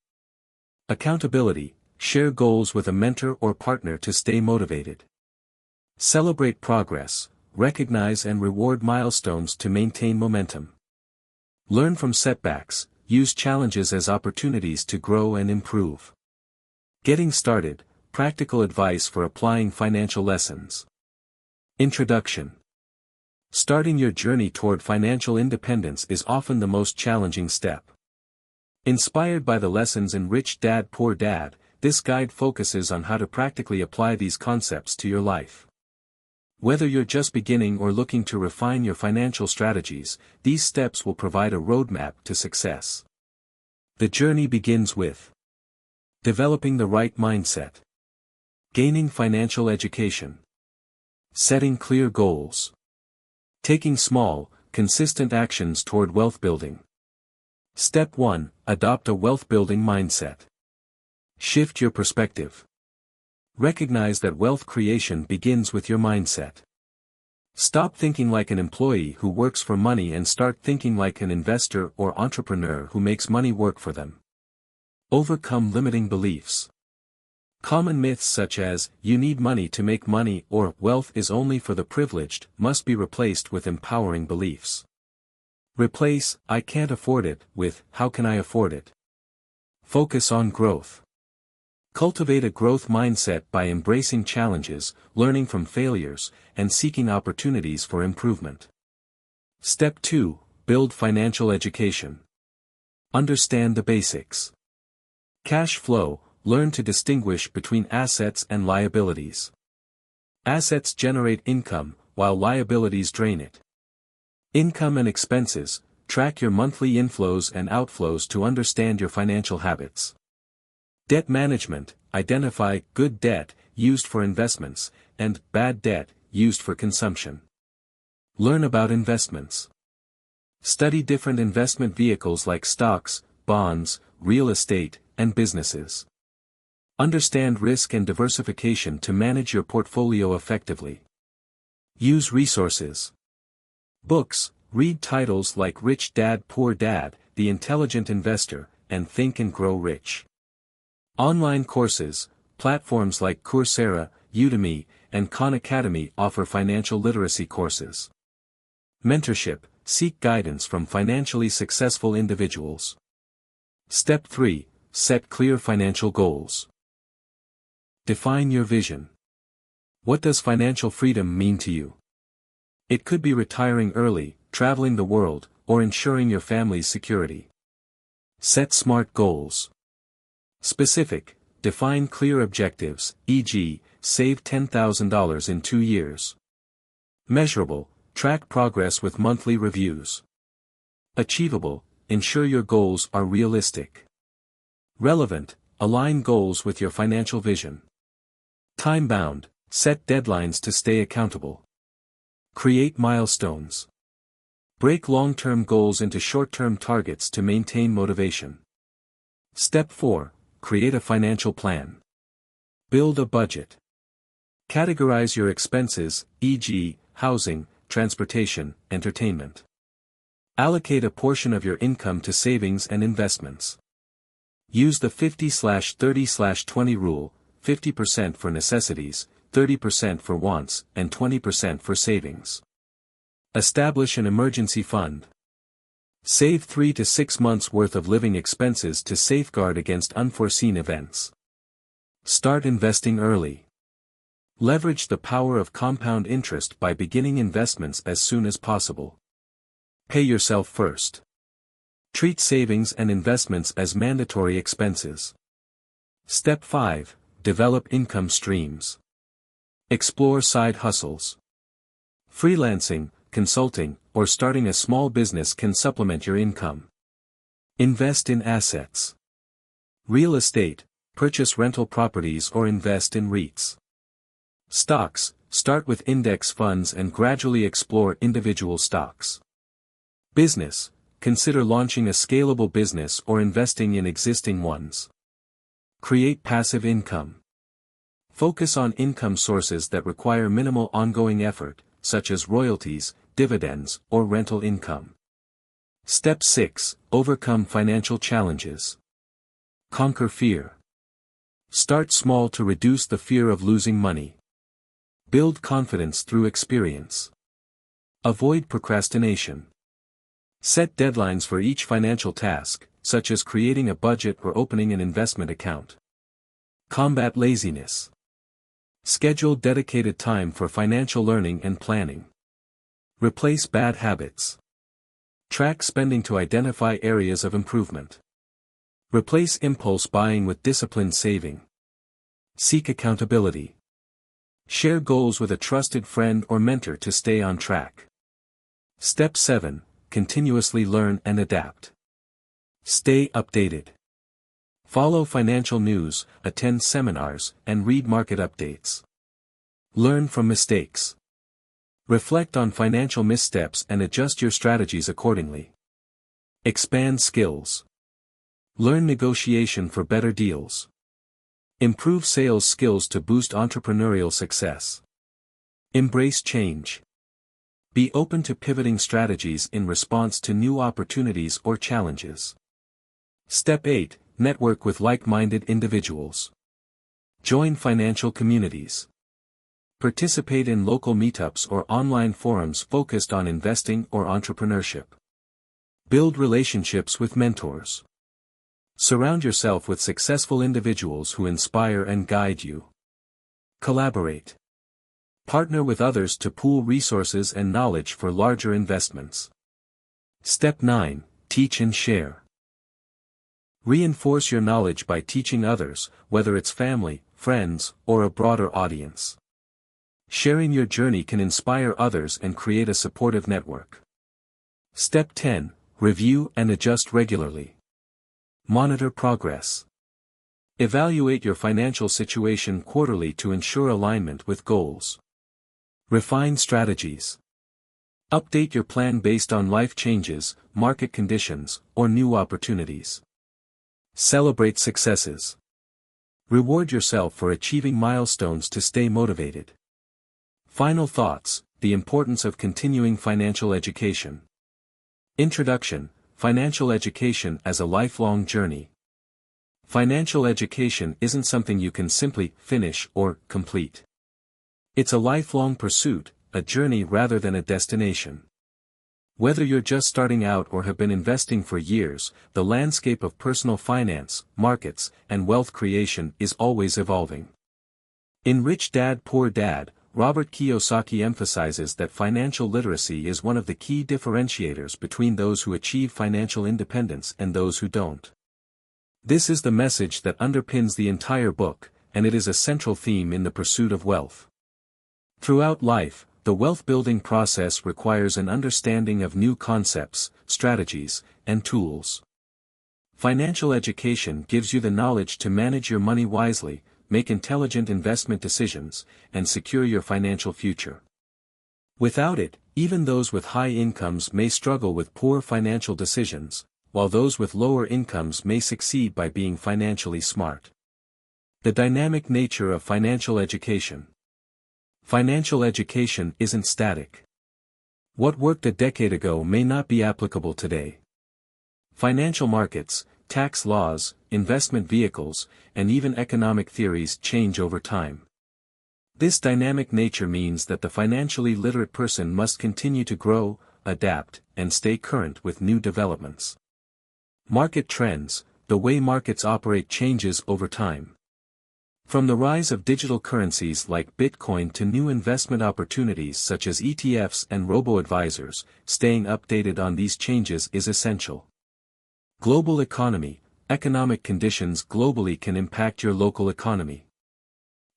Accountability, share goals with a mentor or partner to stay motivated. Celebrate progress, recognize and reward milestones to maintain momentum. Learn from setbacks, use challenges as opportunities to grow and improve. Getting started, practical advice for applying financial lessons. Introduction. Starting your journey toward financial independence is often the most challenging step. Inspired by the lessons in Rich Dad Poor Dad, this guide focuses on how to practically apply these concepts to your life. Whether you're just beginning or looking to refine your financial strategies, these steps will provide a roadmap to success. The journey begins with developing the right mindset, gaining financial education, setting clear goals, taking small, consistent actions toward wealth building. Step 1. Adopt a wealth building mindset. Shift your perspective. Recognize that wealth creation begins with your mindset. Stop thinking like an employee who works for money and start thinking like an investor or entrepreneur who makes money work for them. Overcome limiting beliefs. Common myths such as, you need money to make money or wealth is only for the privileged must be replaced with empowering beliefs. Replace, I can't afford it, with, how can I afford it? Focus on growth. Cultivate a growth mindset by embracing challenges, learning from failures, and seeking opportunities for improvement. Step 2. Build financial education. Understand the basics. Cash flow. Learn to distinguish between assets and liabilities. Assets generate income, while liabilities drain it. Income and expenses. Track your monthly inflows and outflows to understand your financial habits. Debt management. Identify good debt, used for investments, and bad debt, used for consumption. Learn about investments. Study different investment vehicles like stocks, bonds, real estate, and businesses. Understand risk and diversification to manage your portfolio effectively. Use resources. Books. Read titles like Rich Dad Poor Dad, The Intelligent Investor, and Think and Grow Rich. Online courses. Platforms like Coursera, Udemy, and Khan Academy offer financial literacy courses. Mentorship. Seek guidance from financially successful individuals. Step 3. Set clear financial goals. Define your vision. What does financial freedom mean to you? It could be retiring early, traveling the world, or ensuring your family's security. Set SMART goals. Specific. Define clear objectives, e.g., save $10,000 in 2 years. Measurable. Track progress with monthly reviews. Achievable. Ensure your goals are realistic. Relevant. Align goals with your financial vision. Time-bound. Set deadlines to stay accountable. Create milestones. Break long-term goals into short-term targets to maintain motivation. Step 4. Create a financial plan. Build a budget. Categorize your expenses, e.g., housing, transportation, entertainment. Allocate a portion of your income to savings and investments. Use the 50/30/20 rule, 50% for necessities, 30% for wants, and 20% for savings. Establish an emergency fund. Save 3 to 6 months' worth of living expenses to safeguard against unforeseen events. Start investing early. Leverage the power of compound interest by beginning investments as soon as possible. Pay yourself first. Treat savings and investments as mandatory expenses. Step 5. Develop income streams. Explore side hustles. Freelancing, consulting, or starting a small business can supplement your income. Invest in assets. Real estate. Purchase rental properties or invest in REITs. Stocks. Start with index funds and gradually explore individual stocks. Business. Consider launching a scalable business or investing in existing ones. Create passive income. Focus on income sources that require minimal ongoing effort, such as royalties, dividends, or rental income. Step 6. Overcome financial challenges. Conquer fear. Start small to reduce the fear of losing money. Build confidence through experience. Avoid procrastination. Set deadlines for each financial task, such as creating a budget or opening an investment account. Combat laziness. Schedule dedicated time for financial learning and planning. Replace bad habits. Track spending to identify areas of improvement. Replace impulse buying with disciplined saving. Seek accountability. Share goals with a trusted friend or mentor to stay on track. Step 7. Continuously learn and adapt. Stay updated. Follow financial news, attend seminars, and read market updates. Learn from mistakes. Reflect on financial missteps and adjust your strategies accordingly. Expand skills. Learn negotiation for better deals. Improve sales skills to boost entrepreneurial success. Embrace change. Be open to pivoting strategies in response to new opportunities or challenges. Step 8. Network with like-minded individuals. Join financial communities. Participate in local meetups or online forums focused on investing or entrepreneurship. Build relationships with mentors. Surround yourself with successful individuals who inspire and guide you. Collaborate. Partner with others to pool resources and knowledge for larger investments. Step 9. Teach and share. Reinforce your knowledge by teaching others, whether it's family, friends, or a broader audience. Sharing your journey can inspire others and create a supportive network. Step 10. Review and adjust regularly. Monitor progress. Evaluate your financial situation quarterly to ensure alignment with goals. Refine strategies. Update your plan based on life changes, market conditions, or new opportunities. Celebrate successes. Reward yourself for achieving milestones to stay motivated. Final thoughts: the importance of continuing financial education. Introduction: Financial education as a lifelong journey. Financial education isn't something you can simply finish or complete. It's a lifelong pursuit, a journey rather than a destination. Whether you're just starting out or have been investing for years, the landscape of personal finance, markets, and wealth creation is always evolving. In Rich Dad Poor Dad, Robert Kiyosaki emphasizes that financial literacy is one of the key differentiators between those who achieve financial independence and those who don't. This is the message that underpins the entire book, and it is a central theme in the pursuit of wealth. Throughout life, the wealth-building process requires an understanding of new concepts, strategies, and tools. Financial education gives you the knowledge to manage your money wisely, make intelligent investment decisions, and secure your financial future. Without it, even those with high incomes may struggle with poor financial decisions, while those with lower incomes may succeed by being financially smart. The dynamic nature of financial education. Financial education isn't static. What worked a decade ago may not be applicable today. Financial markets, tax laws, investment vehicles, and even economic theories change over time. This dynamic nature means that the financially literate person must continue to grow, adapt, and stay current with new developments. Market trends: the way markets operate changes over time. From the rise of digital currencies like Bitcoin to new investment opportunities such as ETFs and robo-advisors, staying updated on these changes is essential. Global economy: economic conditions globally can impact your local economy.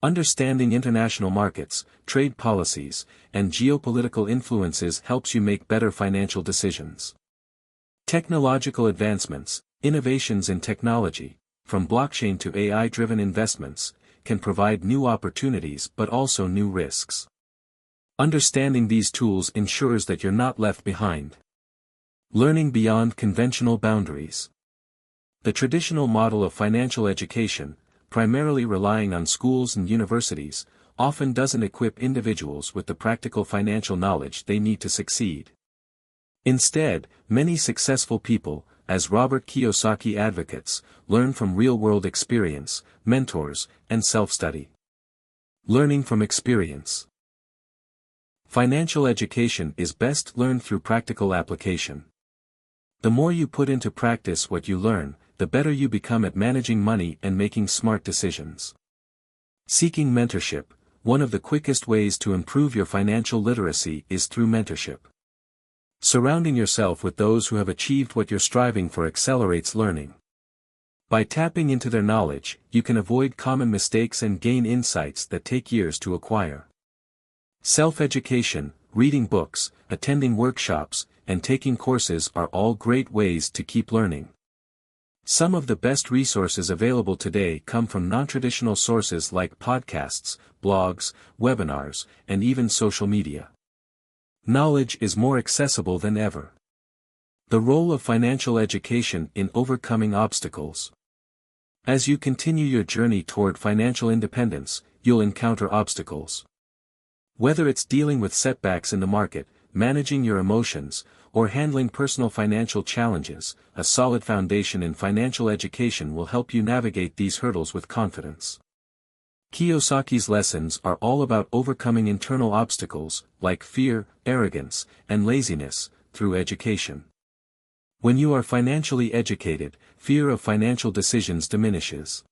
Understanding international markets, trade policies, and geopolitical influences helps you make better financial decisions. Technological advancements: innovations in technology, from blockchain to AI-driven investments, can provide new opportunities but also new risks. Understanding these tools ensures that you're not left behind. Learning beyond conventional boundaries. The traditional model of financial education, primarily relying on schools and universities, often doesn't equip individuals with the practical financial knowledge they need to succeed. Instead, many successful people, as Robert Kiyosaki advocates, learn from real-world experience, mentors, and self-study. Learning from experience. Financial education is best learned through practical application. The more you put into practice what you learn, the better you become at managing money and making smart decisions. Seeking mentorship. One of the quickest ways to improve your financial literacy is through mentorship. Surrounding yourself with those who have achieved what you're striving for accelerates learning. By tapping into their knowledge, you can avoid common mistakes and gain insights that take years to acquire. Self-education, reading books, attending workshops, and taking courses are all great ways to keep learning. Some of the best resources available today come from non-traditional sources like podcasts, blogs, webinars, and even social media. Knowledge is more accessible than ever. The role of financial education in overcoming obstacles. As you continue your journey toward financial independence, you'll encounter obstacles. Whether it's dealing with setbacks in the market, managing your emotions, or handling personal financial challenges, a solid foundation in financial education will help you navigate these hurdles with confidence. Kiyosaki's lessons are all about overcoming internal obstacles, like fear, arrogance, and laziness, through education. When you are financially educated, fear of financial decisions diminishes.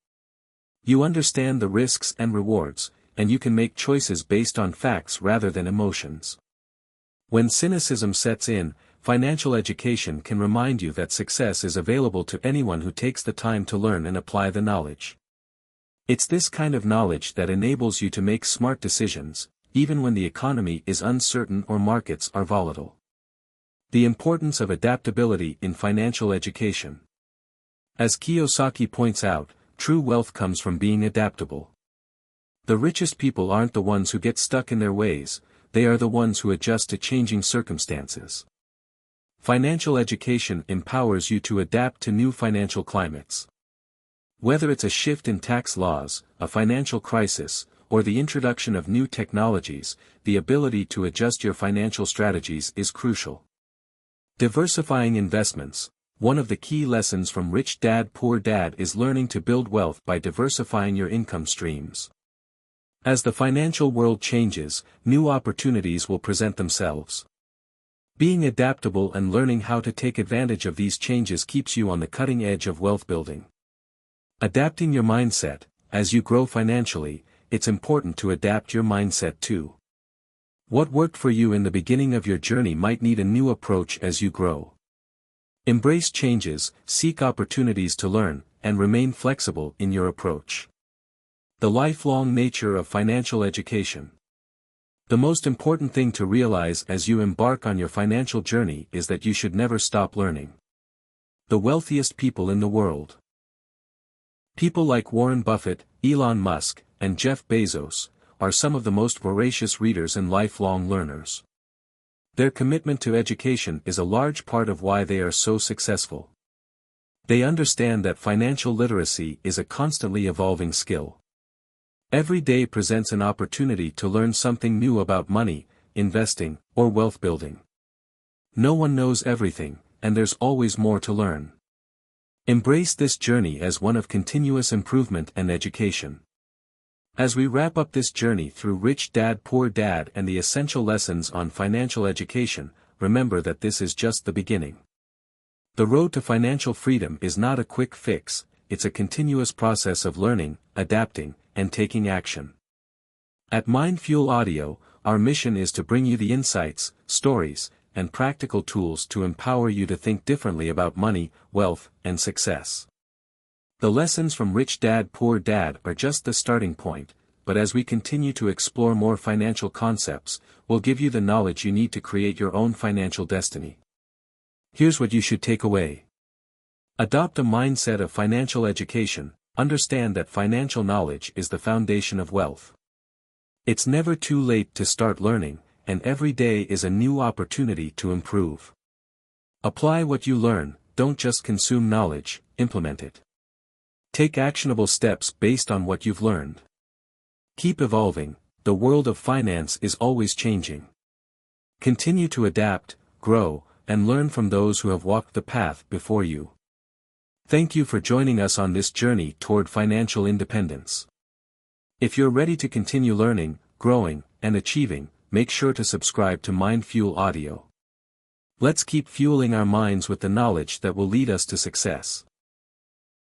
You understand the risks and rewards, and you can make choices based on facts rather than emotions. When cynicism sets in, financial education can remind you that success is available to anyone who takes the time to learn and apply the knowledge. It's this kind of knowledge that enables you to make smart decisions, even when the economy is uncertain or markets are volatile. The importance of adaptability in financial education. As Kiyosaki points out, true wealth comes from being adaptable. The richest people aren't the ones who get stuck in their ways, they are the ones who adjust to changing circumstances. Financial education empowers you to adapt to new financial climates. Whether it's a shift in tax laws, a financial crisis, or the introduction of new technologies, the ability to adjust your financial strategies is crucial. Diversifying investments. One of the key lessons from Rich Dad Poor Dad is learning to build wealth by diversifying your income streams. As the financial world changes, new opportunities will present themselves. Being adaptable and learning how to take advantage of these changes keeps you on the cutting edge of wealth building. Adapting your mindset. As you grow financially, it's important to adapt your mindset too. What worked for you in the beginning of your journey might need a new approach as you grow. Embrace changes, seek opportunities to learn, and remain flexible in your approach. The lifelong nature of financial education. The most important thing to realize as you embark on your financial journey is that you should never stop learning. The wealthiest people in the world. People like Warren Buffett, Elon Musk, and Jeff Bezos are some of the most voracious readers and lifelong learners. Their commitment to education is a large part of why they are so successful. They understand that financial literacy is a constantly evolving skill. Every day presents an opportunity to learn something new about money, investing, or wealth building. No one knows everything, and there's always more to learn. Embrace this journey as one of continuous improvement and education. As we wrap up this journey through Rich Dad Poor Dad and the essential lessons on financial education, remember that this is just the beginning. The road to financial freedom is not a quick fix, it's a continuous process of learning, adapting, and taking action. At Mindfuel Audio, our mission is to bring you the insights, stories, and practical tools to empower you to think differently about money, wealth, and success. The lessons from Rich Dad Poor Dad are just the starting point, but as we continue to explore more financial concepts, we'll give you the knowledge you need to create your own financial destiny. Here's what you should take away. Adopt a mindset of financial education. Understand that financial knowledge is the foundation of wealth. It's never too late to start learning, and every day is a new opportunity to improve. Apply what you learn, don't just consume knowledge, implement it. Take actionable steps based on what you've learned. Keep evolving, the world of finance is always changing. Continue to adapt, grow, and learn from those who have walked the path before you. Thank you for joining us on this journey toward financial independence. If you're ready to continue learning, growing, and achieving, make sure to subscribe to Mindfuel Audio. Let's keep fueling our minds with the knowledge that will lead us to success.